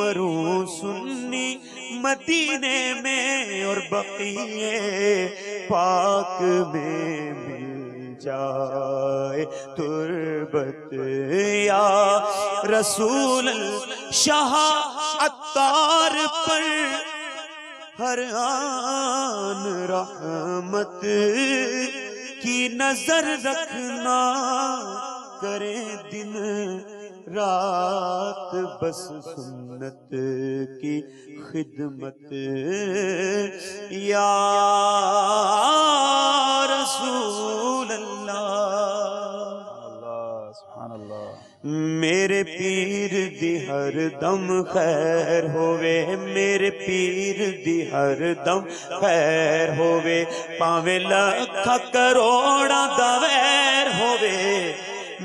مروں سنی مدینے میں اور بقیے پاک میں مل جائے تربت یا رسول شاہ عطار پر ہر آن رحمت کی نظر رکھنا، کرے دن رات بس سنت کی خدمت یا رسول اللہ۔ سبحان اللہ۔ میرے پیر دی ہر دم خیر ہووے، میرے پیر دی ہر دم خیر ہووے، پاویں لکھاں کروڑاں دا ویر ہووے،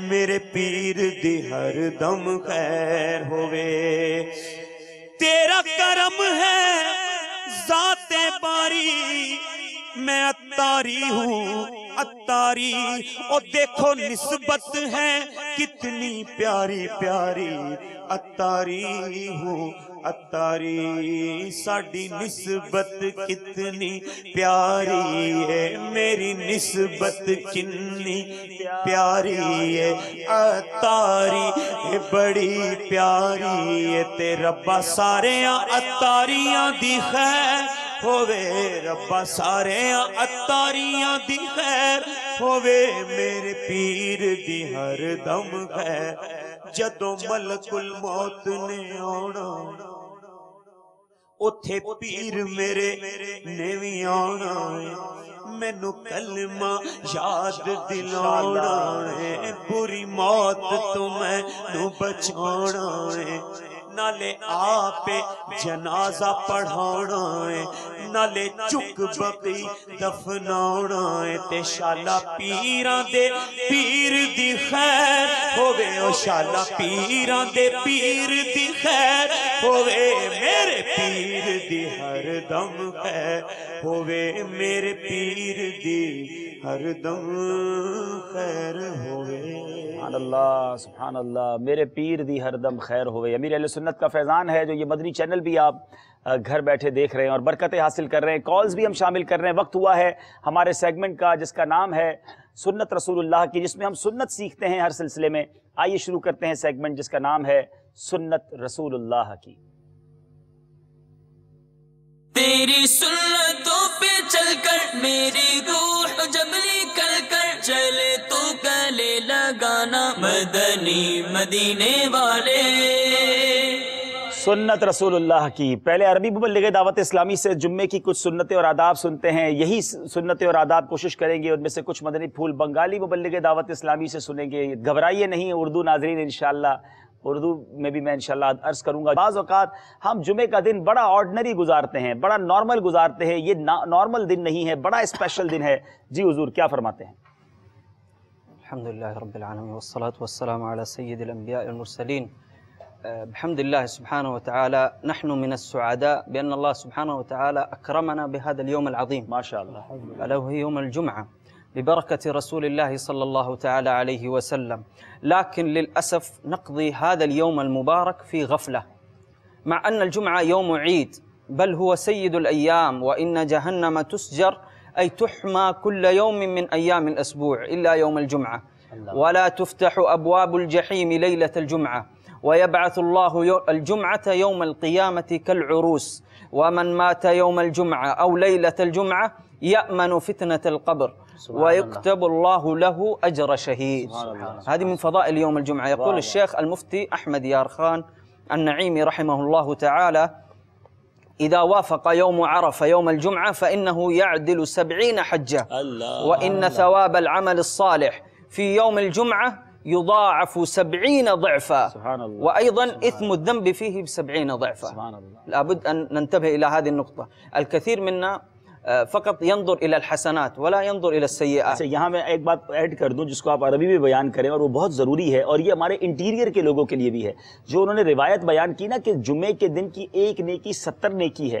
میرے پیر دی ہر دم خیر ہووے۔ تیرا کرم ہے ذات باری، میں عطاری ہوں عطاری، اور دیکھو نسبت ہے کتنی پیاری پیاری، عطاری ہوں عطاری، ساڈی نسبت کتنی پیاری ہے، میری نسبت کنی پیاری ہے، عطاری بڑی پیاری ہے، تے ربا ساریاں عطاریاں دی خیر ہووے، ربا ساریاں عطاریاں دی خیر ہووے، میرے پیر دی ہر دم خیر۔ جدوں ملک الموت نے آنا اتھے پیر میرے نے بھی آنا ہے، مینوں کلمہ یاد دلانا ہے، بری موت تو مینوں بچانا ہے، نالے آپ جنازہ پڑھانا ہے، نالے چک بقی دفنانا ہے، تے شالا پیراں دے پیر دی خیر ہووے، او شالا پیراں دے پیر دی خیر ہووے، میرے پیر دی ہر دم خیر ہووے، میرے پیر دی ہر دم خیر ہووے۔ سبحان اللہ سبحان اللہ، میرے پیر دی ہر دم خیر ہوئے۔ امیر اہل سنت کا فیضان ہے جو یہ مدنی چینل بھی آپ گھر بیٹھے دیکھ رہے ہیں اور برکتیں حاصل کر رہے ہیں، کالز بھی ہم شامل کر رہے ہیں۔ وقت ہوا ہے ہمارے سیگمنٹ کا جس کا نام ہے سنت رسول اللہ کی، جس میں ہم سنت سیکھتے ہیں ہر سلسلے میں۔ آئیے شروع کرتے ہیں سیگمنٹ جس کا نام ہے سنت رسول اللہ کی۔ تیری سنتوں پہ چل کر میری روح جب نکل کر چلے تو گلے لگانا مدنی مدینے والے۔ سنت رسول اللہ کی، پہلے عربی مبلغ دعوت اسلامی سے جمعے کی کچھ سنتیں اور آداب سنتے ہیں، یہی سنتیں اور آداب کوشش کریں گے، ان میں سے کچھ مدنی پھول بنگالی مبلغ دعوت اسلامی سے سنیں گے۔ گھبرائیے نہیں اردو ناظرین، انشاءاللہ اردو میں بھی میں انشاءاللہ عرض کروں گا۔ بعض اوقات ہم جمعے کا دن بڑا آرڈنری گزارتے ہیں، بڑا نارمل گزارتے ہیں، یہ نارمل دن نہیں ہے، بڑا اسپیشل دن ہے۔ جی حضور کیا فرماتے ہیں؟ الحمدللہ رب العالمین والصلاة والسلام على سید الانبیاء المرسلین۔ بحمد الله سبحانه وتعالى نحن من السعداء بأن الله سبحانه وتعالى أكرمنا بهذا اليوم العظيم ما شاء الله، ألا وهو يوم الجمعة ببركة رسول الله صلى الله تعالى عليه وسلم. لكن للأسف نقضي هذا اليوم المبارك في غفلة، مع أن الجمعة يوم عيد بل هو سيد الأيام، وإن جهنم تسجر أي تحمى كل يوم من أيام الأسبوع إلا يوم الجمعة، ولا تفتح أبواب الجحيم ليلة الجمعة، ويبعث الله الجمعة يوم القيامة كالعروس، ومن مات يوم الجمعة أو ليلة الجمعة يأمن فتنة القبر ويكتب الله له أجر شهيد. هذه من فضائل يوم الجمعة. يقول الشيخ المفتي أحمد يارخان النعيمي رحمه الله تعالى: إذا وافق يوم عرفة يوم الجمعة فإنه يعدل 70 حجة، وإن ثواب العمل الصالح في يوم الجمعة يضاعف 70 ضعفا، وأيضا إثم الذنب فيه ب70 ضعفا. لابد أن ننتبه إلى هذه النقطة. الكثير منا فقط ينظر إلى الحسنات ولا ينظر إلى السيئات. اچھا یہاں میں ایک بات ایڈ کر دوں جس کو آپ عربی میں بیان کریں، اور وہ بہت ضروری ہے، اور یہ ہمارے انٹیریئر کے لوگوں کے لیے بھی ہے، جو انہوں نے روایت بیان کی نا کہ جمعے کے دن کی ایک نیکی 70 نیکی ہے،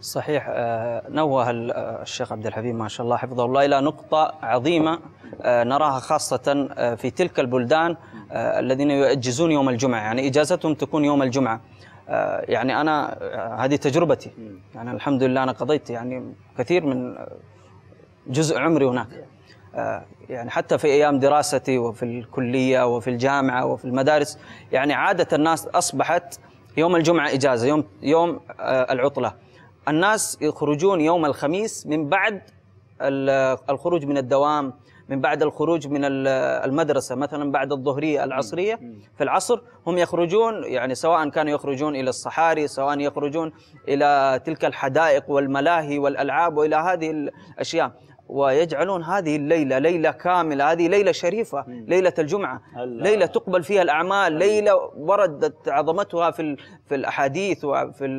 صحيح نوه الشيخ عبد الحبيب ما شاء الله حفظه الله إلى نقطة عظيمة نراها خاصة في تلك البلدان الذين يؤجزون يوم الجمعة، يعني إجازتهم تكون يوم الجمعة. يعني أنا هذه تجربتي، يعني الحمد لله أنا قضيت يعني كثير من جزء عمري هناك، يعني حتى في أيام دراستي وفي الكلية وفي الجامعة وفي المدارس، يعني عادة الناس أصبحت يوم الجمعة إجازة، يوم العطلة. الناس يخرجون يوم الخميس من بعد الخروج من الدوام، من بعد الخروج من المدرسة، مثلا بعد الظهرية العصرية في العصر هم يخرجون، يعني سواء كانوا يخرجون إلى الصحاري، سواء يخرجون إلى تلك الحدائق والملاهي والألعاب وإلى هذه الأشياء، ويجعلون هذه الليلة ليلة كاملة، هذه ليلة شريفة، ليلة الجمعة، ليلة تقبل فيها الأعمال، ليلة وردت عظمتها في الأحاديث وفي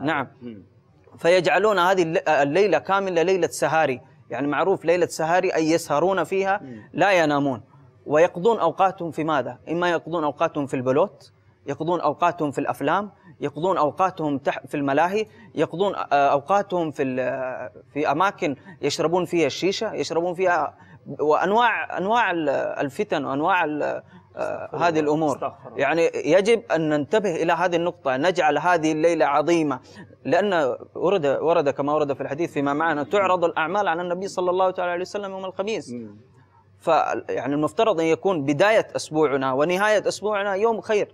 نعم. فيجعلون هذه الليلة كاملة ليلة سهاري، يعني معروف ليلة سهاري أي يسهرون فيها لا ينامون، ويقضون أوقاتهم في ماذا؟ إما يقضون أوقاتهم في البلوت، يقضون أوقاتهم في الأفلام، يقضون أوقاتهم في الملاهي، يقضون أوقاتهم في أماكن يشربون فيها الشيشة، يشربون فيها وأنواع الفتن وأنواع هذه الأمور. يعني يجب أن ننتبه إلى هذه النقطة، نجعل هذه الليلة عظيمة، لأن ورد كما ورد في الحديث فيما معنا تعرض الأعمال على النبي صلى الله عليه وسلم يوم الخميس. فيعني المفترض أن يكون بداية أسبوعنا ونهاية أسبوعنا يوم خير،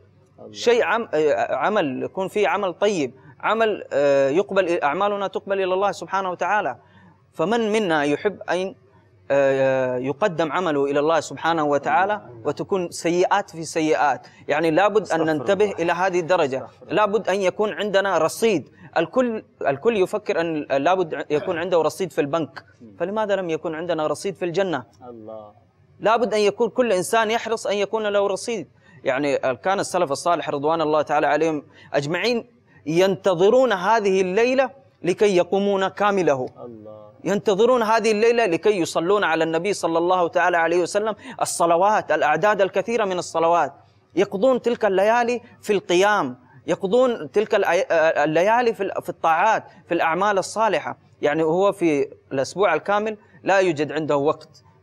شيء عمل يكون فيه عمل طيب، عمل يقبل، أعمالنا تقبل إلى الله سبحانه وتعالى. فمن منا يحب أن يقدم عمله إلى الله سبحانه وتعالى وتكون سيئات في سيئات؟ يعني لابد أن ننتبه إلى هذه الدرجة، لابد أن يكون عندنا رصيد. الكل يفكر أن لابد يكون عنده رصيد في البنك، فلماذا لم يكن عندنا رصيد في الجنة؟ لابد أن يكون كل إنسان يحرص أن يكون له رصيد. يعني كان السلف الصالح رضوان الله تعالى عليهم أجمعين ينتظرون هذه الليلة لكي يقومون كامله، ينتظرون هذه الليلة لكي يصلون على النبي صلى الله تعالى عليه وسلم الصلوات، الأعداد الكثيرة من الصلوات، يقضون تلك الليالي في القيام، يقضون تلك الليالي في الطاعات، في الأعمال الصالحة. يعني هو في الأسبوع الكامل لا يوجد عنده وقت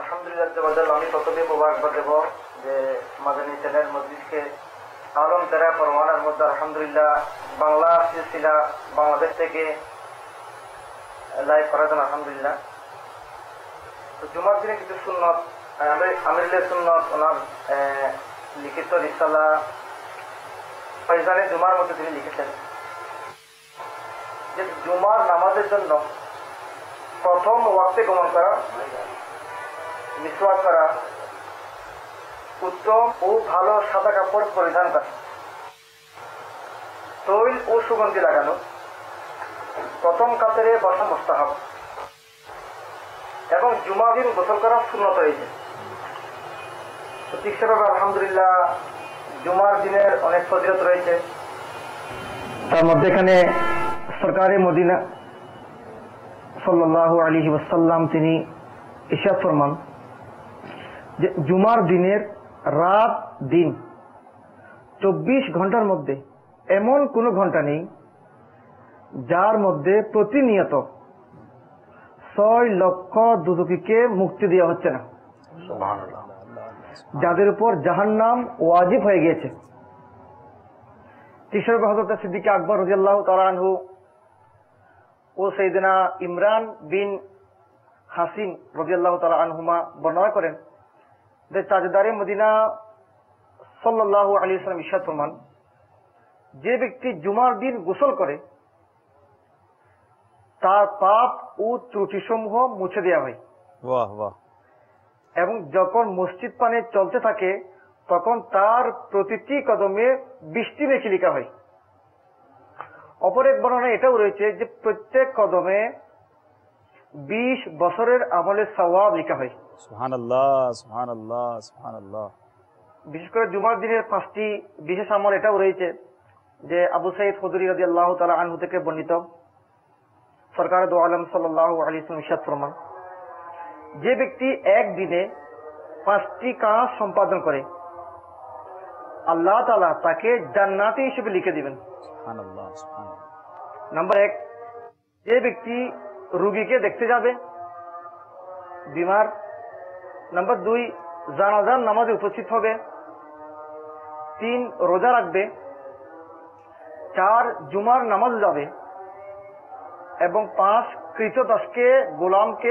আলহামদুলিল্লাহ আমি প্রথমে মোবারকবাদ দেব যে মাদানী চ্যানেল মজলিসকে আলম তেরা পরওয়ানার মধ্যে আলহামদুলিল্লাহ বাংলা সিলসিলা বাংলাদেশ থেকে লাইভ করার জন্য আলহামদুলিল্লাহ। তো জুমার দিনে কিছু সুন্নত আমিরুল্লাহ সুন্নত ওনার লিখিত রিসালা ফয়জানে জুমার মধ্যে তিনি লিখেছেন যে জুমার নামাজের জন্য প্রথম ওয়াক্তে গমন করা, মিসওয়াক করা, উত্তম ও ভালো সাদা কাপড় পরিধান করা, তৈল ও সুগন্ধি লাগানো, প্রথম কাতারে বসা মুস্তাহাব এবং জুমা দিন গোসল করা সুন্নত রয়েছে। তো ঠিক সেভাবে আলহামদুলিল্লাহ জুমার দিনের অনেক ফজিলত রয়েছে। তার মধ্যে এখানে সরকারে মদিনা সাল্লাল্লাহু আলাইহি ওয়াসাল্লাম তিনি ইরশাদ ফরমান যে জুমার দিনের রাত দিন 24 ঘন্টার মধ্যে এমন কোনো ঘন্টা নেই যার মধ্যে প্রতিনিয়ত 6 লক্ষ দুজকিকে মুক্তি দেওয়া হচ্ছে না, যাদের উপর জাহান্নাম ওয়াজিব হয়ে গিয়েছে। ঠিক সেরকম হযরত সিদ্দিক আকবর রাদিয়াল্লাহু তাআলা আনহু ও সাইয়েদনা ইমরান বিন হাসিন রাদিয়াল্লাহু তাআলা আনহুমা বর্ণনা করেন যে তাজদারে মদিনা সাল্লাল্লাহু আলাইহি ওয়াসাল্লাম ইরশাদ ফরমান যে ব্যক্তি জুমার দিন গোসল করে তার পাপ ও ত্রুটিসমূহ মুছে দেওয়া হয়। বাহ বাহ। এবং যখন মসজিদ পানে চলতে থাকে তখন তার প্রতিটি কদমে 20টি নেকি লেখা হয়। অপর এক বর্ণনা এটাও রয়েছে যে প্রত্যেক কদমে 20 বছরের আমলের সওয়াব লেখা হয়। সুবহানাল্লাহ সুবহানাল্লাহ সুবহানাল্লাহ। বিশেষ করে জুমার দিনের 5টি বিশেষ আমল এটাও রয়েছে যে আবু সাঈদ খুদরি রাদিয়াল্লাহু তাআলা আনহু থেকে বর্ণিত সরকার দো আলম সাল্লাল্লাহু আলাইহি ওয়াসাল্লাম ইরশাদ ফরমান যে ব্যক্তি একদিনে 5টি কাজ সম্পাদন করে আল্লাহ তাআলা তাকে জান্নাতি হিসেবে লিখে দিবেন। সুবহানাল্লাহ সুবহানাল্লাহ। নাম্বার 1, যে ব্যক্তি রোগীকে দেখতে যাবে বিমার। নাম্বার 2, জানাজার নামাজে উপস্থিত হবে। 3, রোজা রাখবে। 4, জুমার নামাজ যাবে এবং 5, কৃতদাসকে গোলামকে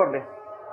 করবে।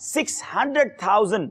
600,000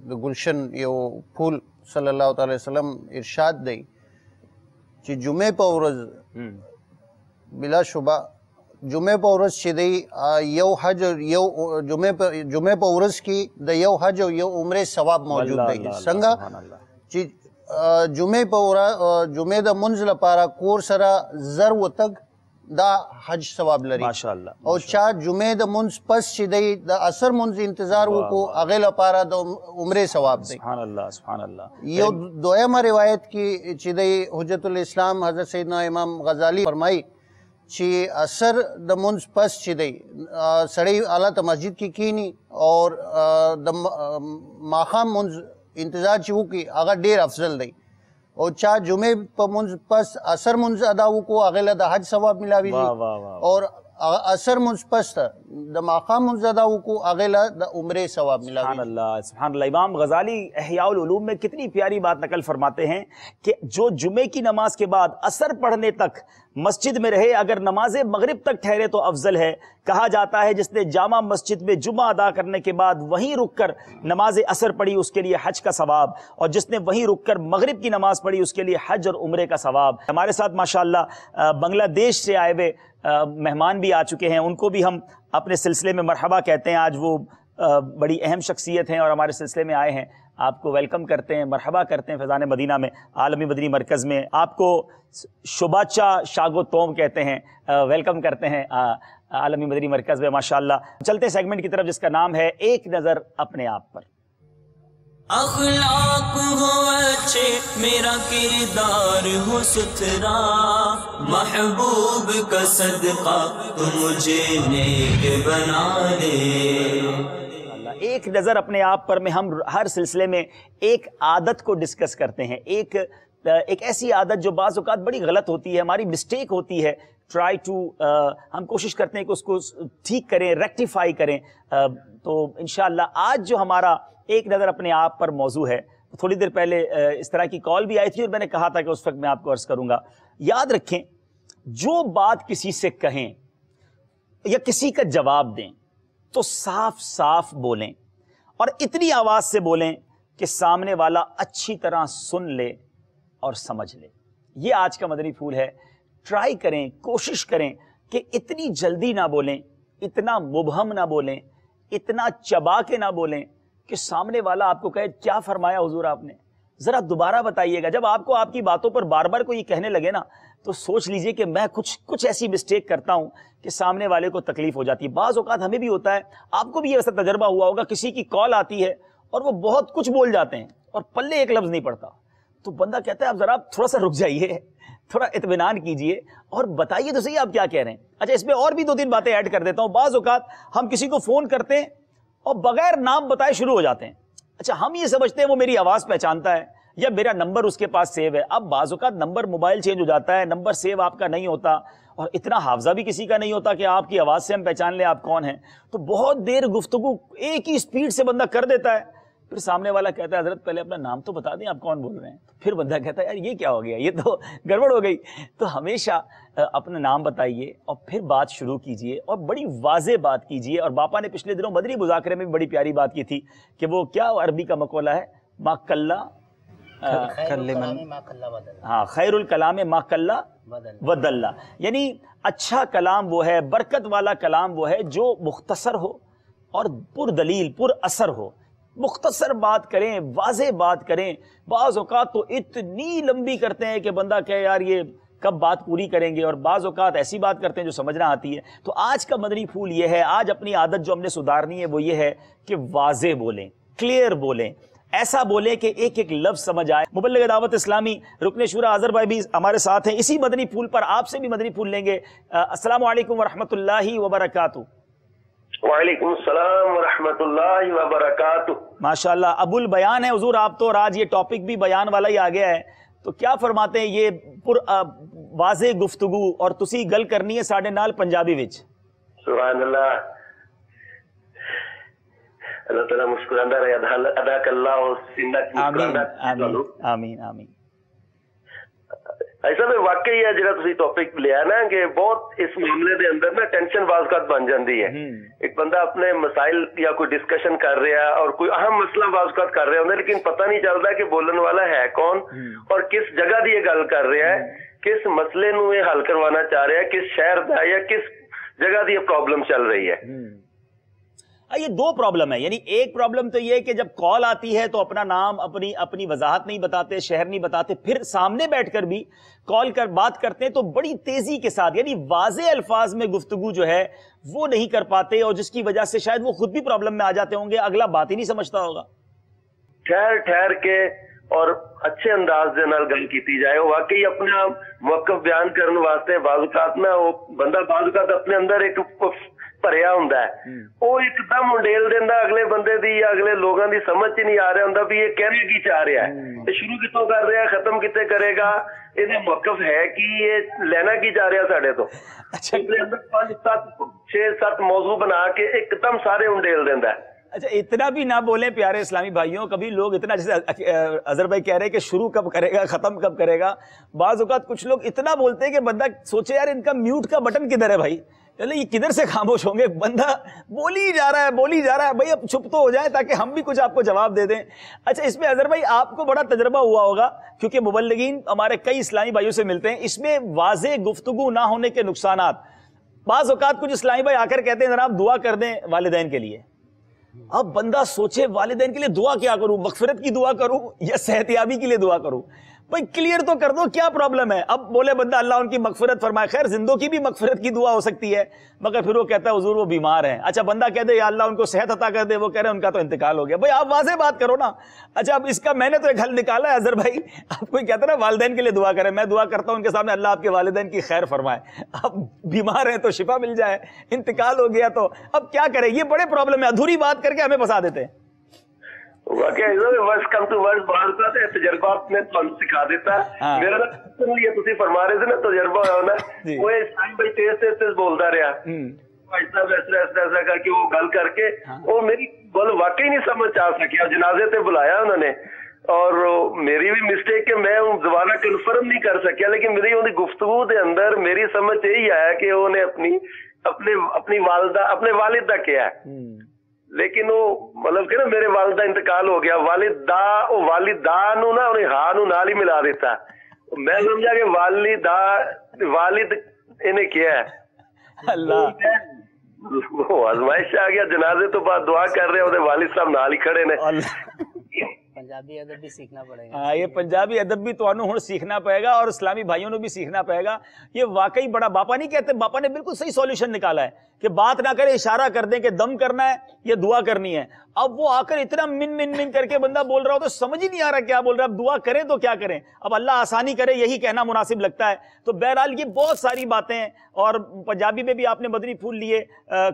گلشن یو پھول صلی اللہ تعالی وسلم ارشاد دی چې جمعه په ورځ بلا شبه جمعه په ورځ چې دی یو حج یو جمعه په ورځ کې د یو حج او یو عمره ثواب موجود دی څنګه چې جمعه په ورځ جمعه د منځ لپاره کور سره زر وتګ دا حج ثواب لري ماشاءالله او چا جمعه د منځ پس چې دی د عصر منځ انتظار وکړو هغه لپاره د عمره ثواب دی سبحان الله سبحان الله یو دویمه روایت کې چې دی حجت الاسلام حضرت سیدنا امام غزالی فرمایي چې عصر د منځ پس چې دی سړی اعلی ته مسجد کې کینی اور د ماښام منځ انتظار چې وکړي هغه ډیر افضل دی او چا جمعه په منځ پس عصر منځ ادا وکړو هغه له د حج ثواب ملاویږي اور عصر منځ پس د ماښام منځ ادا وکړو هغه له د عمره ثواب ملاویږي سبحان اللہ سبحان اللہ امام غزالی احیاء العلوم میں کتنی پیاری بات نقل فرماتے ہیں کہ جو جمعے کی نماز کے بعد عصر پڑھنے تک مسجد میں رہے اگر نماز مغرب تک ٹھہرے تو افضل ہے کہا جاتا ہے جس نے جامع مسجد میں جمعہ ادا کرنے کے بعد وہیں رک کر نماز عصر پڑھی اس کے لیے حج کا ثواب اور جس نے وہیں رک کر مغرب کی نماز پڑھی اس کے لیے حج اور عمرے کا ثواب ہمارے ساتھ ماشاءاللہ بنگلہ دیش سے آئے ہوئے مہمان بھی آ چکے ہیں ان کو بھی ہم اپنے سلسلے میں مرحبا کہتے ہیں آج وہ بڑی اہم شخصیت ہیں اور ہمارے سلسلے میں آئے ہیں آپ کو ویلکم کرتے ہیں مرحبا کرتے ہیں فیضان مدینہ میں عالمی مدنی مرکز میں آپ کو شباچہ شاگو توم کہتے ہیں ویلکم کرتے ہیں عالمی مدنی مرکز میں ماشاءاللہ چلتے ہیں سیگمنٹ کی طرف جس کا نام ہے ایک نظر اپنے آپ پر اخلاق ہو اچھے میرا کردار ہو ستھرا محبوب کا صدقہ تو مجھے نیک بنا دے ایک نظر اپنے آپ پر میں ہم ہر سلسلے میں ایک عادت کو ڈسکس کرتے ہیں ایک ایسی عادت جو بعض اوقات بڑی غلط ہوتی ہے ہماری مسٹیک ہوتی ہے ٹرائی ٹو ہم کوشش کرتے ہیں کہ اس کو ٹھیک کریں ریکٹیفائی کریں تو انشاءاللہ آج جو ہمارا ایک نظر اپنے آپ پر موضوع ہے تھوڑی دیر پہلے اس طرح کی کال بھی آئی تھی اور میں نے کہا تھا کہ اس وقت میں آپ کو عرض کروں گا یاد رکھیں جو بات کسی سے کہیں یا کسی کا جواب دیں تو صاف صاف بولیں اور اتنی آواز سے بولیں کہ سامنے والا اچھی طرح سن لے اور سمجھ لے یہ آج کا مدنی پھول ہے ٹرائی کریں کوشش کریں کہ اتنی جلدی نہ بولیں اتنا مبہم نہ بولیں اتنا چبا کے نہ بولیں کہ سامنے والا آپ کو کہے کیا فرمایا حضور آپ نے ذرا دوبارہ بتائیے گا جب آپ کو آپ کی باتوں پر بار بار کوئی کہنے لگے نا تو سوچ لیجئے کہ میں کچھ ایسی مسٹیک کرتا ہوں کہ سامنے والے کو تکلیف ہو جاتی ہے بعض اوقات ہمیں بھی ہوتا ہے آپ کو بھی ایسا تجربہ ہوا ہوگا کسی کی کال آتی ہے اور وہ بہت کچھ بول جاتے ہیں اور پلے ایک لفظ نہیں پڑتا تو بندہ کہتا ہے اب ذرا تھوڑا سا رک جائیے تھوڑا اطمینان کیجئے اور بتائیے تو صحیح آپ کیا کہہ رہے ہیں اچھا اس میں اور بھی 2-3 باتیں ایڈ کر دیتا ہوں بعض اوقات ہم کسی کو فون کرتے ہیں اور بغیر نام بتائے شروع ہو جاتے ہیں اچھا ہم یہ سمجھتے ہیں وہ میری آواز پہچانتا ہے یا میرا نمبر اس کے پاس سیو ہے اب بعض اوقات نمبر موبائل چینج ہو جاتا ہے نمبر سیو آپ کا نہیں ہوتا اور اتنا حافظہ بھی کسی کا نہیں ہوتا کہ آپ کی آواز سے ہم پہچان لیں آپ کون ہیں تو بہت دیر گفتگو ایک ہی سپیڈ سے بندہ کر دیتا ہے پھر سامنے والا کہتا ہے حضرت پہلے اپنا نام تو بتا دیں آپ کون بول رہے ہیں پھر بندہ کہتا ہے یار یہ کیا ہو گیا یہ تو گڑبڑ ہو گئی تو ہمیشہ اپنا نام بتائیے اور پھر بات شروع کیجئے اور بڑی واضح بات کیجئے اور باپا نے پچھلے دنوں مدنی مذاکرے میں بھی بڑی پیاری بات کی تھی کہ وہ کیا عربی کا مقولہ ہے ما کلا ہاں خیر الکلام ما کلا ودلہ یعنی اچھا کلام وہ ہے برکت والا کلام وہ ہے جو مختصر ہو اور پر دلیل پر اثر ہو مختصر بات کریں واضح بات کریں بعض اوقات تو اتنی لمبی کرتے ہیں کہ بندہ کہے یار یہ کب بات پوری کریں گے اور بعض اوقات ایسی بات کرتے ہیں جو سمجھنا آتی ہے تو آج کا مدنی پھول یہ ہے آج اپنی عادت جو ہم نے سدھارنی ہے وہ یہ ہے کہ واضح بولیں کلیئر بولیں ایسا بولیں کہ ایک ایک لفظ سمجھ آئے مبلغ دعوت اسلامی رکن شورا اظہر بھائی بھی ہمارے ساتھ ہیں اسی مدنی پھول پر آپ سے بھی مدنی پھول لیں گے السلام علیکم ورحمۃ اللہ وبرکاتہ وعلیکم السلام ورحمۃ اللہ وبرکاتہ ماشاءاللہ ابو البیان ہے حضور آپ تو اور آج یہ ٹاپک بھی بیان والا ہی آ گیا ہے تو کیا فرماتے ہیں یہ پر واضح گفتگو اور تسی گل کرنی ہے ساڈے نال پنجابی وچ سبحان اللہ اللہ تعالیٰ مسکراندہ رہے ادا کر اللہ اور زندہ کی مسکراندہ آمین آمین آمین ایسا میں واقعی ہے جڑا تسی ٹاپک لیا نا کہ بہت اس معاملے دے اندر نا ٹینشن بعض اوقات بن جاندی ہے. ایک بندہ اپنے مسائل یا کوئی ڈسکشن کر رہا ہے اور کوئی اہم مسئلہ بعض اوقات کر رہا ہوندا لیکن پتہ نہیں چلتا کہ بولن والا ہے کون اور کس جگہ دی یہ گل کر رہا ہے, کس مسئلے نو یہ حل کروانا چاہ رہا ہے, کس شہر دا یا کس جگہ دی یہ پرابلم چل رہی ہے. یہ دو پرابلم ہے. یعنی ایک پرابلم تو یہ کہ جب کال آتی ہے تو اپنا نام اپنی وضاحت نہیں بتاتے, شہر نہیں بتاتے, پھر سامنے بیٹھ کر بھی کال کر بات کرتے ہیں تو بڑی تیزی کے ساتھ یعنی واضح الفاظ میں گفتگو جو ہے وہ نہیں کر پاتے, اور جس کی وجہ سے شاید وہ خود بھی پرابلم میں آ جاتے ہوں گے, اگلا بات ہی نہیں سمجھتا ہوگا. ٹھہر کے اور اچھے انداز دے نال گل کیتی جائے. وہ واقعی اپنا موقف بیان کرنے واسطے بعض اوقات نا وہ بندہ بعض اوقات اپنے اندر ایک بھریا ہوندا ہے, وہ ایک دم انڈیل دیندا اگلے بندے دی یا اگلے لوگاں دی سمجھ چ نہیں آ رہا ہوندا بھی یہ کہنا کی چاہ رہا ہے, شروع کتوں کر رہا ہے, ختم کتے کرے گا, یہ موقف ہے کہ یہ لینا کی چاہ رہا ساڈے تو. اپنے اندر 5-7 موضوع بنا کے ایک دم سارے انڈیل دیندا ہے. اچھا اتنا بھی نہ بولیں پیارے اسلامی بھائیوں, کبھی لوگ اتنا جیسے اظہر بھائی کہہ رہے ہیں کہ شروع کب کرے گا ختم کب کرے گا, بعض اوقات کچھ لوگ اتنا بولتے ہیں کہ بندہ سوچے یار ان کا میوٹ کا بٹن کدھر ہے بھائی, یہ کدھر سے خاموش ہوں گے, بندہ بول ہی جا رہا ہے بھائی اب چپ تو ہو جائے تاکہ ہم بھی کچھ آپ کو جواب دے دیں. اچھا اس میں اظہر بھائی آپ کو بڑا تجربہ ہوا ہوگا کیونکہ مبلغین ہمارے کئی اسلامی بھائیوں سے ملتے ہیں, اس میں واضح گفتگو نہ ہونے کے نقصانات. بعض اوقات کچھ اسلامی بھائی آ کر کہتے ہیں جناب دعا کر دیں والدین کے لیے. اب بندہ سوچے والدین کے لیے دعا کیا کروں, مغفرت کی دعا کروں یا صحت یابی کے لیے دعا کروں؟ بھائی کلیئر تو کر دو کیا پرابلم ہے. اب بولے بندہ اللہ ان کی مغفرت فرمائے, خیر زندوں کی بھی مغفرت کی دعا ہو سکتی ہے, مگر پھر وہ کہتا ہے حضور وہ بیمار ہیں. اچھا بندہ کہہ دے یا اللہ ان کو صحت عطا کر دے, وہ کہہ رہے ہیں ان کا تو انتقال ہو گیا. بھائی آپ واضح بات کرو نا. اچھا اب اس کا میں نے تو ایک حل نکالا ہے اظہر بھائی, آپ کوئی کہتا ہے نا والدین کے لیے دعا کریں, میں دعا کرتا ہوں ان کے سامنے اللہ آپ کے والدین کی خیر فرمائے. اب بیمار ہیں تو شفا مل جائے, انتقال ہو گیا تو اب کیا کریں. یہ بڑے پرابلم ہے, ادھوری بات کر کے ہمیں پھنسا دیتے ہیں. واقعی ورڈ کم ٹو ورڈ بات کرتے ہیں, تجربات نے تو سکھا دیتا ہے. میرا نا یہ تسی فرما رہے تھے نا تجربہ ہوا نا, وہ اسلام بھائی تیز بولتا رہا ایسا کر کے وہ گل کر کے وہ میری گل واقعی نہیں سمجھ آ سکی. جنازے تے بلایا انہوں نے اور میری بھی مسٹیک کہ میں دوبارہ کنفرم نہیں کر سکیا, لیکن میری ان کی گفتگو دے اندر میری سمجھ یہی آیا کہ انہیں اپنی والدہ اپنے والد کا کیا ہے, لیکن وہ مطلب کہ نا میرے والدہ انتقال ہو گیا, والدہ نو نا انہیں ہاں نو نال ہی ملا دیتا. میں سمجھا کہ والد انہیں کیا ہے, اللہ وہ آزمائش آ گیا. جنازے تو بعد دعا کر رہے ہیں, والد صاحب نال ہی کھڑے نے. پنجابی ادب بھی سیکھنا پڑے گا. ہاں یہ پنجابی ادب بھی تو ہن سیکھنا پڑے گا اور اسلامی بھائیوں نے بھی سیکھنا پڑے گا. یہ واقعی بڑا, باپا نہیں کہتے, باپا نے بالکل صحیح سولوشن نکالا ہے کہ بات نہ کرے, اشارہ کر دیں کہ دم کرنا ہے یا دعا کرنی ہے. اب وہ آ کر اتنا من کر کے بندہ بول رہا ہو تو سمجھ ہی نہیں آ رہا کیا بول رہا ہے. اب دعا کریں تو کیا کریں, اب اللہ آسانی کرے یہی کہنا مناسب لگتا ہے. تو بہرحال یہ بہت ساری باتیں ہیں, اور پنجابی میں بھی آپ نے مدنی پھول لیے,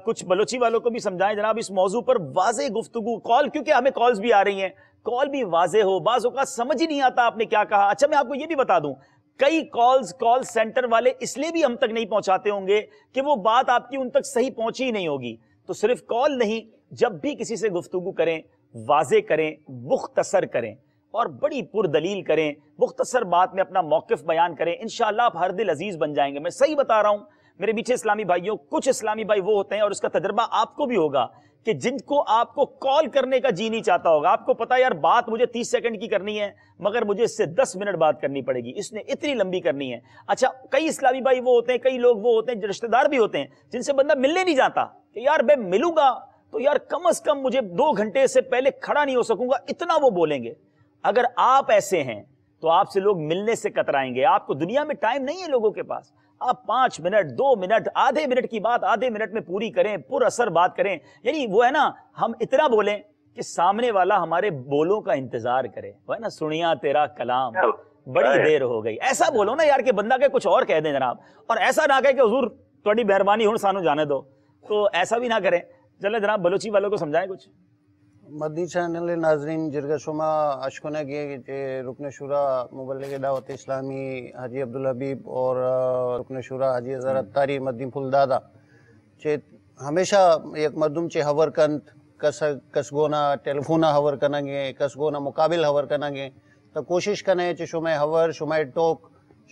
کچھ بلوچی والوں کو بھی سمجھائیں جناب اس موضوع پر واضح گفتگو. کال کیونکہ ہمیں کالز بھی آ رہی ہیں, کال بھی واضح ہو, بعض اوقات سمجھ ہی نہیں آتا آپ نے کیا کہا. اچھا میں آپ کو یہ بھی بتا دوں, کئی کال سینٹر والے اس لیے بھی ہم تک نہیں پہنچاتے ہوں گے کہ وہ بات آپ کی ان تک صحیح پہنچی ہی نہیں ہوگی. تو صرف کال نہیں, جب بھی کسی سے گفتگو کریں واضح کریں, مختصر کریں اور بڑی پردلیل کریں, مختصر بات میں اپنا موقف بیان کریں. انشاءاللہ آپ ہر دل عزیز بن جائیں گے. میں صحیح بتا رہا ہوں میرے میٹھے اسلامی بھائیوں, کچھ اسلامی بھائی وہ ہوتے ہیں اور اس کا تجربہ آپ کو بھی ہوگا کہ جن کو آپ کو کال کرنے کا جی نہیں چاہتا ہوگا. آپ کو پتا یار بات مجھے 30 سیکنڈ کی کرنی ہے مگر مجھے اس سے 10 منٹ بات کرنی پڑے گی, اس نے اتنی لمبی کرنی ہے. اچھا کئی اسلامی بھائی وہ ہوتے ہیں, کئی لوگ وہ ہوتے ہیں, رشتہ دار بھی ہوتے ہیں جن سے بندہ ملنے نہیں جاتا کہ یار میں ملوں گا تو یار کم از کم مجھے 2 گھنٹے سے پہلے کھڑا نہیں ہو سکوں گا, اتنا وہ بولیں گے. اگر آپ ایسے ہیں تو آپ سے لوگ ملنے سے کترائیں گے. آپ کو دنیا میں ٹائم نہیں ہے لوگوں کے پاس. آپ 5 منٹ 2 منٹ آدھے منٹ کی بات آدھے منٹ میں پوری کریں, پر اثر بات کریں. یعنی وہ ہے نا, ہم اتنا بولیں کہ سامنے والا ہمارے بولوں کا انتظار کرے. وہ ہے نا, سنیا تیرا کلام بڑی دیر ہو گئی. ایسا بولو نا یار کہ بندہ کہ کچھ اور کہہ دیں جناب, اور ایسا نہ کہے کہ حضور تھوڑی مہربانی ہوں سانو جانے دو. تو ایسا بھی نہ کریں. چلے جناب بلوچی والوں کو سمجھائیں کچھ. مدنی چینل ناظرین جرگہ شما اشکونه کہ رکن شورا مبلغ دعوت اسلامی حاجی عبدالحبیب اور رکن شورا حاجی اظہر اتاری مدنی پھول دادا چے ہمیشہ یک مردم چے حور کند کس گونا ٹیلیفونا حور کننگے, کس گونا مقابل حور کننگے. تو کوشش کنے چے شما حور شما ٹوک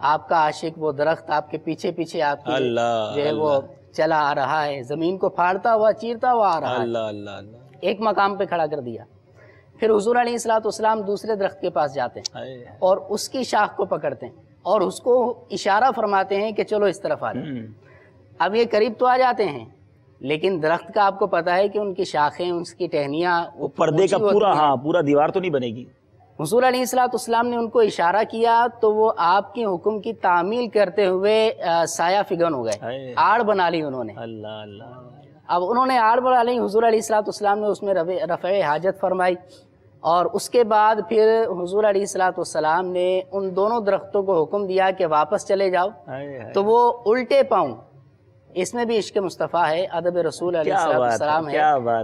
آپ کا عاشق وہ درخت آپ کے پیچھے پیچھے آپ کی جو ہے وہ چلا آ رہا ہے، زمین کو پھاڑتا ہوا چیرتا ہوا آ رہا ہے، ایک مقام پہ کھڑا کر دیا۔ پھر حضور علیہ الصلوۃ والسلام دوسرے درخت کے پاس جاتے ہیں اور اس کی شاخ کو پکڑتے ہیں اور اس کو اشارہ فرماتے ہیں کہ چلو اس طرف آ جاؤ۔ اب یہ قریب تو آ جاتے ہیں، لیکن درخت کا آپ کو پتا ہے کہ ان کی شاخیں، ان کی ٹہنیاں وہ پردے کا پورا دیوار تو نہیں بنے گی۔ حضور علیہ الصلوۃ والسلام نے ان کو اشارہ کیا تو وہ آپ کے حکم کی تعمیل کرتے ہوئے سایہ فگن ہو گئے، آڑ بنا لی انہوں نے۔ اب انہوں نے آڑ بنا لی، حضور علیہ الصلوۃ والسلام نے اس میں رفع حاجت فرمائی، اور اس کے بعد پھر حضور علیہ الصلوۃ والسلام نے ان دونوں درختوں کو حکم دیا کہ واپس چلے جاؤ، تو وہ الٹے پاؤں، اس میں بھی عشق مصطفیٰ ہے، ادب رسول علیہ السلام ہے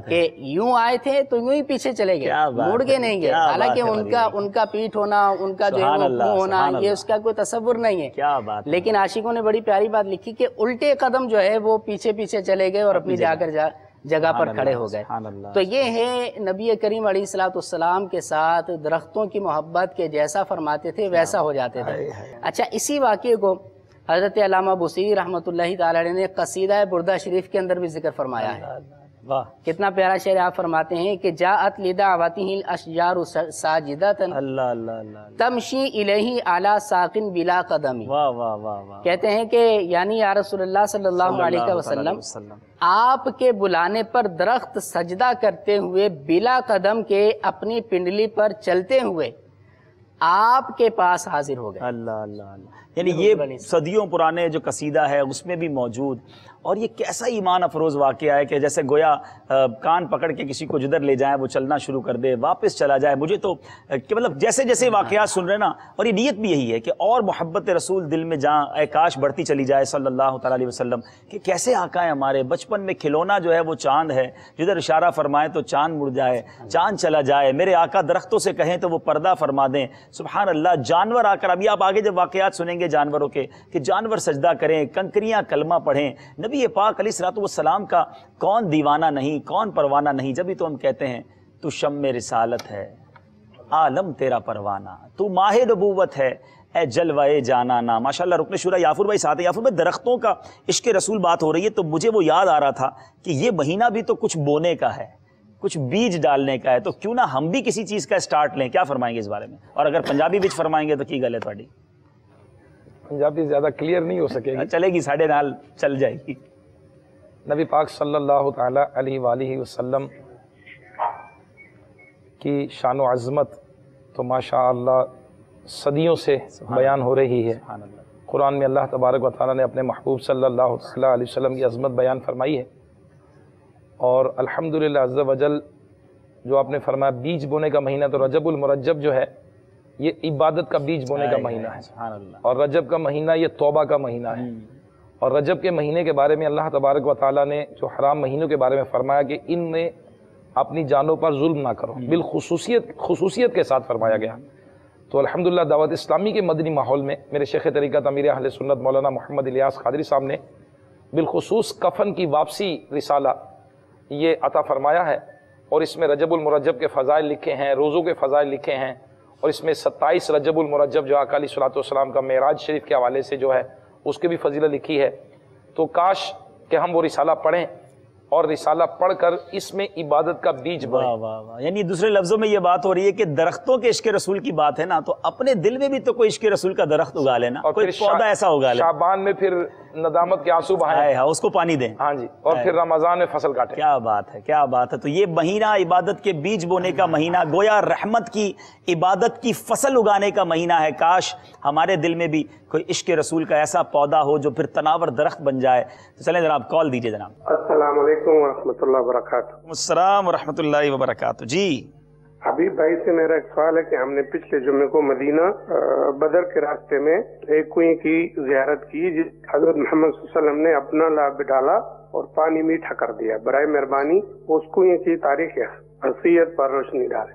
کہ یوں آئے تھے تو یوں ہی پیچھے چلے گئے، مڑ کے نہیں گئے، حالانکہ ان کا پیٹھ ہونا، ان کا جو ہے منہ ہونا، یہ اس کا کوئی تصور نہیں ہے، لیکن عاشقوں نے بڑی پیاری بات لکھی کہ الٹے قدم جو ہے وہ پیچھے پیچھے چلے گئے اور اپنی جگہ پر کھڑے ہو گئے۔ تو یہ ہے نبی کریم علیہ الصلوۃ والسلام کے ساتھ درختوں کی محبت کے جیسا فرماتے تھے ویسا ہو جاتے تھے۔ اچھا، اسی واقعے کو حضرت علامہ بوصیری رحمۃ اللہ تعالی علیہ نے قصیدہ بردہ شریف کے اندر بھی ذکر فرمایا ہے۔ کتنا پیارا شعر آپ فرماتے ہیں کہ جاءت لدعوتہ الاشجار ساجدۃ تمشی الیہ علی ساق بلا قدم۔ کہتے ہیں کہ یعنی یا رسول اللہ صلی اللہ علیہ وسلم، آپ کے بلانے پر درخت سجدہ کرتے ہوئے بلا قدم کے اپنی پنڈلی پر چلتے ہوئے آپ کے پاس حاضر ہو گئے۔ اللہ اللہ اللہ، یعنی یہ صدیوں پرانے جو قصیدہ ہے اس میں بھی موجود، اور یہ کیسا ایمان افروز واقعہ ہے کہ جیسے گویا کان پکڑ کے کسی کو جدھر لے جائیں وہ چلنا شروع کر دے، واپس چلا جائے۔ مجھے تو کہ مطلب جیسے جیسے واقعات سن رہے نا، اور یہ نیت بھی یہی ہے کہ اور محبت رسول دل میں جہاں اے کاش بڑھتی چلی جائے صلی اللہ تعالیٰ علیہ وسلم، کہ کیسے آقا ہے ہمارے۔ بچپن میں کھلونا جو ہے وہ چاند ہے، جدھر اشارہ فرمائیں تو چاند مڑ جائے، چاند چلا جائے۔ میرے آقا درختوں سے کہیں تو وہ پردہ فرما دیں، سبحان اللہ۔ جانور آ کر، ابھی آپ آگے جب واقعات سنیں گے جانوروں کے، کہ جانور سجدہ کریں، کنکریاں کلمہ پڑھیں، نبی پاک علیہ الصلوۃ والسلام کا کون دیوانہ نہیں، کون پروانہ نہیں۔ جبھی تو ہم کہتے ہیں تو شم رسالت ہے، عالم تیرا پروانہ، تو ماہ نبوت ہے، اے جلوہ جانانا۔ ماشاءاللہ رکن شورا یافور بھائی ساتھ ہیں۔ یافور بھائی، درختوں کا عشق رسول بات ہو رہی ہے تو مجھے وہ یاد آ رہا تھا کہ یہ مہینہ بھی تو کچھ بونے کا ہے، کچھ بیج ڈالنے کا ہے، تو کیوں نہ ہم بھی کسی چیز کا اسٹارٹ لیں۔ کیا فرمائیں گے اس بارے میں؟ اور اگر پنجابی بیچ فرمائیں گے تو کی گل ہے تھوڑی؟ پنجابی زیادہ کلیئر نہیں ہو سکے گی، چلے گی، ساڑھے نال چل جائے گی۔ نبی پاک صلی اللہ تعالیٰ علیہ وآلہ وسلم کی شان و عظمت تو ماشاء اللہ صدیوں سے بیان ہو رہی ہے۔ قرآن میں اللہ تبارک و تعالیٰ نے اپنے محبوب صلی اللہ علیہ وسلم کی عظمت بیان فرمائی ہے، اور الحمدللہ عز و جل جو آپ نے فرمایا بیج بونے کا مہینہ، تو رجب المرجب جو ہے یہ عبادت کا بیج بونے کا مہینہ ہے، اور رجب کا مہینہ یہ توبہ کا مہینہ ہے۔ اور رجب کے مہینے کے بارے میں اللہ تبارک و تعالیٰ نے جو حرام مہینوں کے بارے میں فرمایا کہ ان میں اپنی جانوں پر ظلم نہ کرو، خصوصیت کے ساتھ فرمایا گیا۔ تو الحمدللہ دعوت اسلامی کے مدنی ماحول میں میرے شیخ طریقت امیر اہل سنت مولانا محمد الیاس قادری صاحب نے بالخصوص کفن کی واپسی رسالہ یہ عطا فرمایا ہے، اور اس میں رجب المرجب کے فضائل لکھے ہیں، روزوں کے فضائل لکھے ہیں، اور اس میں 27 رجب المرجب جو آقا علیہ الصلوۃ والسلام کا معراج شریف کے حوالے سے جو ہے اس کی بھی فضیلت لکھی ہے۔ تو کاش کہ ہم وہ رسالہ پڑھیں اور رسالہ پڑھ کر اس میں عبادت کا بیج بوئیں۔ یعنی دوسرے لفظوں میں یہ بات ہو رہی ہے کہ درختوں کے عشق رسول کی بات ہے نا، تو اپنے دل میں بھی تو کوئی عشق رسول کا درخت اگا لینا، کوئی پودا ایسا اگا لینا۔ شعبان میں پھر ندامت کے آنسو بہائیں، اس کو پانی دیں، ہاں جی، اور پھر رمضان میں فصل کاٹیں۔ کیا بات ہے، کیا بات ہے۔ تو یہ مہینہ عبادت کے بیج بونے کا مہینہ، گویا رحمت کی، عبادت کی فصل اگانے کا مہینہ ہے۔ کاش ہمارے دل میں بھی کوئی عشق رسول کا ایسا پودا ہو جو پھر تناور درخت بن جائے۔ تو چلیں جناب کال دیجئے جناب۔ السلام علیکم ورحمۃ اللہ وبرکاتہ۔ السلام ورحمۃ اللہ وبرکاتہ۔ جی حبیب بھائی سے میرا ایک سوال ہے کہ ہم نے پچھلے جمعے کو مدینہ بدر کے راستے میں ایک کنویں کی زیارت کی، جس حضرت محمد صلی اللہ علیہ وسلم نے اپنا لاب ڈالا اور پانی میٹھا کر دیا۔ برائے مہربانی اس کنویں کی تاریخ حیثیت پر روشنی ڈالیں۔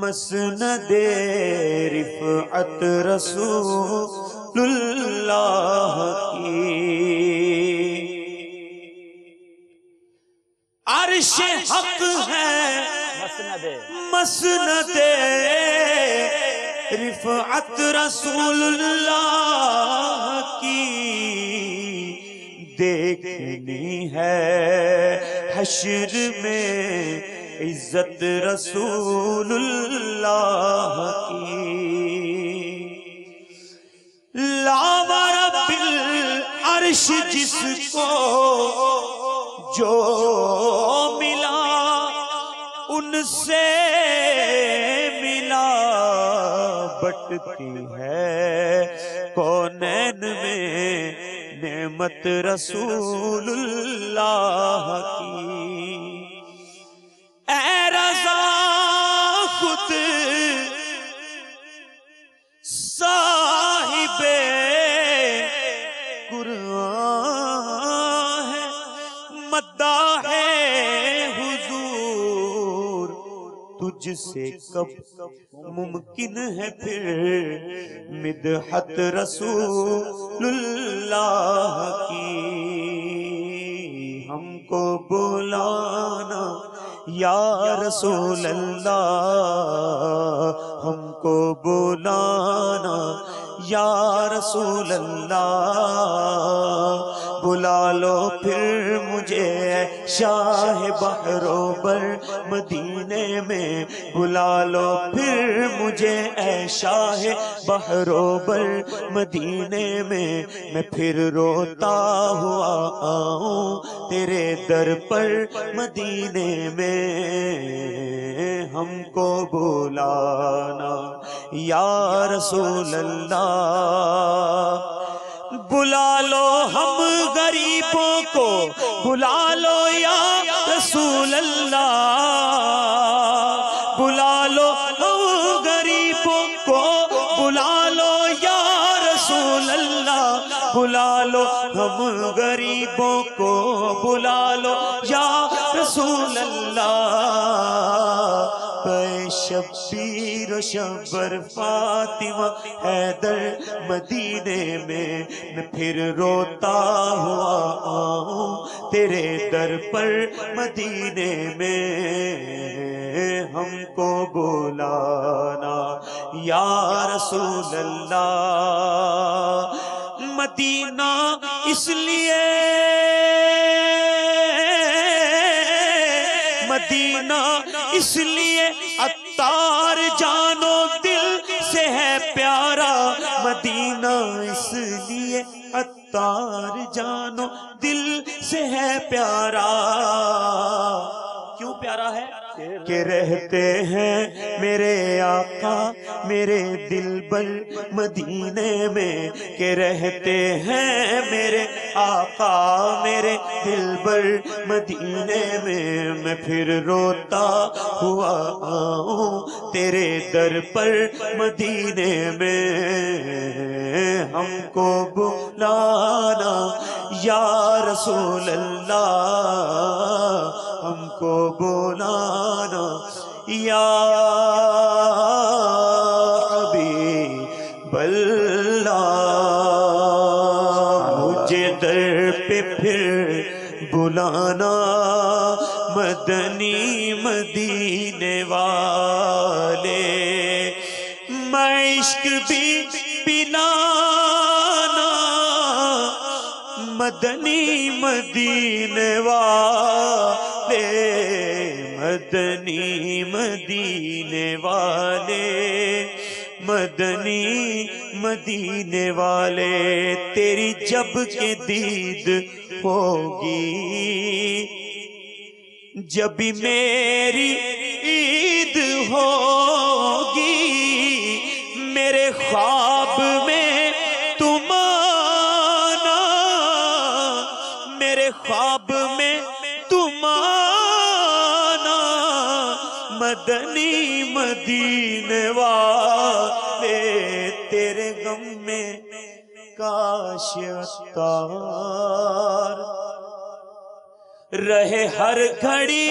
مسند رفعت رسول اللہ کی، عرش حق ہے مسند رفعت رسول اللہ کی، دیکھنی ہے حشر میں عزت رسول اللہ کی، لاوا رب العرش جس کو جو ملا ان سے ملا بٹتی ہے کونین میں نعمت رسول اللہ کی، اے رضا خود صاحب قرآن ہے، مداح حضور تجھ سے کب ممکن ہے پھر مدحت رسول اللہ کی، ہم کو بلانا یا رسول اللہ، ہم کو بلانا یا رسول اللہ، بلا لو پھر مجھے شاہ بحر و بر مدینے میں، بلا لو پھر مجھے اے شاہ بحر و بر مدینے میں، میں پھر روتا ہوا آؤں تیرے در پر مدینے میں، ہم کو بلانا یا رسول اللہ، بلا لو ہم غریبوں کو، بلا لو یا رسول اللہ، بلا لو ہم غریبوں کو، بلا لو یا رسول اللہ، بلا لو ہم غریبوں کو، بلا لو یا رسول اللہ، شبیر و شبر فاطمہ حیدر مدینے میں، میں پھر روتا ہوا آؤں تیرے در پر مدینے میں، ہم کو بلانا یا رسول اللہ، مدینہ اس لیے، مدینہ اس لیے عطار جانو دل سے ہے پیارا، مدینہ اس لیے عطار جانو دل سے ہے پیارا، کیوں پیارا ہے کہ رہتے ہیں میرے آقا میرے دلبر مدینے میں، کہ رہتے ہیں میرے آقا میرے دلبر مدینے میں، میں پھر روتا ہوا آؤں تیرے در پر مدینے میں، ہم کو بلانا یا رسول اللہ، ہم کو بلانا یا حبیب اللہ، مجھے در پہ پھر بلانا مدنی مدینے والے، میں عشق بھی پلانا مدنی مدینے والے، مدنی مدینے والے، مدنی مدینے والے، تیری جب کے دید ہوگی، جب بھی میری عید ہوگی، میرے خواب میں تم آنا، میرے خواب میں تم آنا، مدنی مدینے والے، تیرے غم میں کاش عطار رہے ہر گھڑی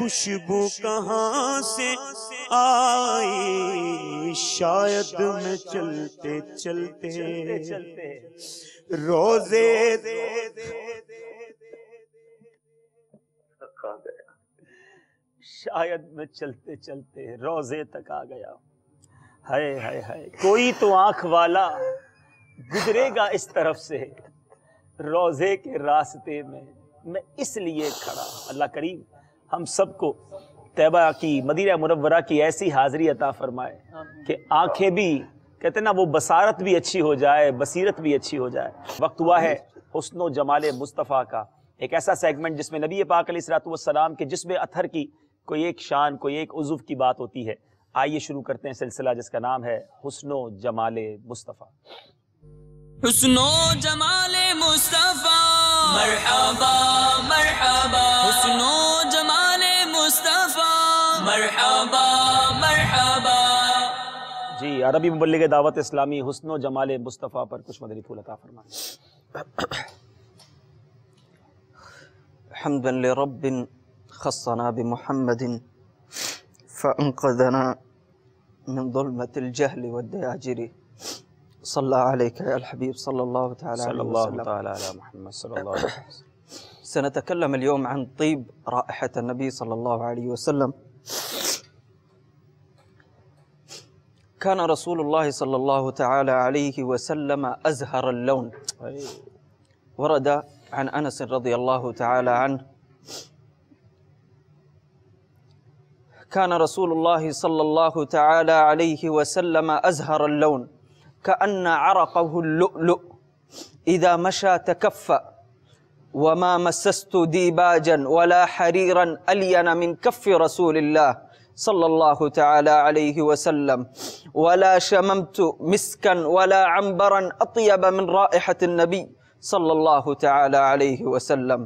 خوشبو کہاں سے آئی، شاید میں چلتے چلتے روزے تک آ گیا، شاید میں چلتے چلتے روزے تک آ گیا۔ ہائے ہائے ہائے، کوئی تو آنکھ والا گزرے گا اس طرف سے، روزے کے راستے میں اس لیے کھڑا۔ اللہ کریم ہم سب کو طیبہ کی، مدینہ منورہ کی ایسی حاضری عطا فرمائے کہ آنکھیں بھی کہتے ہیں نا وہ بصارت بھی اچھی ہو جائے، بصیرت بھی اچھی ہو جائے۔ وقت ہوا ہے حسن و جمال مصطفیٰ کا، ایک ایسا سیگمنٹ جس میں نبی پاک علیہ الصلوۃ والسلام کے جسم اطہر کی کوئی ایک شان، کوئی ایک عضو کی بات ہوتی ہے۔ آئیے شروع کرتے ہیں سلسلہ جس کا نام ہے حسن و جمال مصطفیٰ۔ حسن و جمال مصطفیٰ مرحبا مرحبا، حسن و جمال مصطفیٰ مرحبا مرحبا۔ جی عربی مبلغ دعوت اسلامی حسن و جمال مصطفیٰ پر کچھ مدنی پھول عطا فرمائیں۔ حمدا لرب خصنا بمحمد فانقذنا من ظلمة الجهل والدياجر، صلى عليك يا الحبيب صلى الله تعالى عليه وسلم. صلى الله تعالى على محمد صلى الله عليه وسلم. سنتكلم اليوم عن طيب رائحة النبي صلى الله عليه وسلم. كان رسول الله صلى الله تعالى عليه وسلم أزهر اللون. ورد عن أنس رضي الله تعالى عنه: كان رسول الله صلى الله تعالى عليه وسلم أزهر اللون كأن عرقه اللؤلؤ إذا مشى تكفأ، وما مسست ديباجا ولا حريرا ألين من كف رسول الله صلى الله تعالى عليه وسلم، ولا شممت مسكا ولا عنبرا أطيب من رائحة النبي صلى الله تعالى عليه وسلم.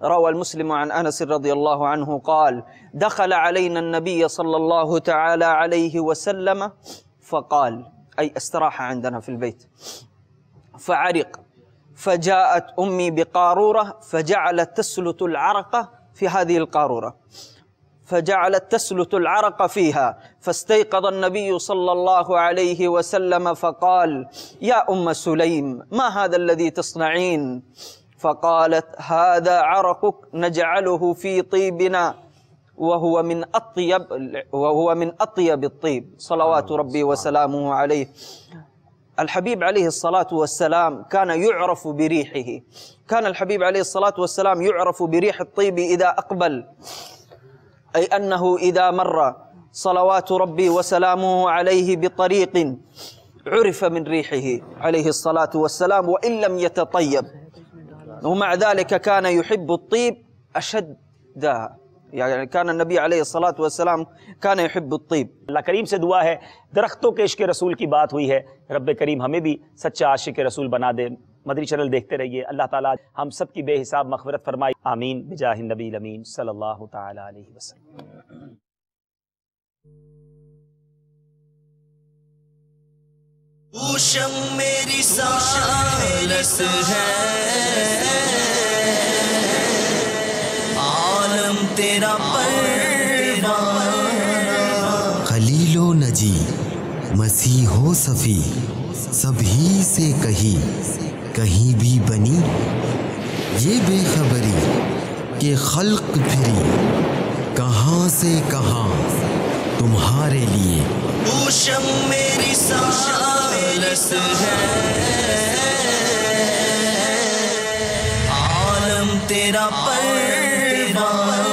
روى المسلم عن أنس رضي الله عنه قال: دخل علينا النبي صلى الله تعالى عليه وسلم فقال، أي استراح عندنا في البيت، فعرق، فجاءت أمي بقارورة فجعلت تسلت العرق في هذه القارورة، فجعلت تسلت العرق فيها، فاستيقظ النبي صلى الله عليه وسلم فقال: يا أم سليم، ما هذا الذي تصنعين؟ فقالت: هذا عرقك نجعله في طيبنا وهو من أطيب الطيب، صلوات ربي وسلامه عليه. الحبيب عليه الصلاة والسلام كان يعرف بريحه، كان الحبيب عليه الصلاة والسلام يعرف بريح الطيب إذا أقبل، أي أنه إذا مر صلوات ربي وسلامه عليه بطريق عرف من ريحه عليه الصلاة والسلام وإن لم يتطيب، ومع ذلك كان يحب الطيب أشد، يعني كان النبي علیہ الصلاۃ والسلام كان يحب الطيب. اللہ کریم سے دعا ہے، درختوں کے عشق رسول کی بات ہوئی ہے، رب کریم ہمیں بھی سچا عاشق رسول بنا دے۔ مدنی چینل دیکھتے رہیے، اللہ تعالیٰ ہم سب کی بے حساب مغفرت فرمائے، آمین بجاہ النبی الامین صلی اللہ تعالی علیہ وسلم۔ اوشم میری سالس ہے، عالم تیرا پروانہ، خلیل و نجی مسیح و صفی سبھی سے کہیں بھی بنی یہ بے خبری کہ خلق پھری کہاں سے کہاں تمہارے لیے۔ اوشم میری سالس ہے، عالم تیرا پروانہ،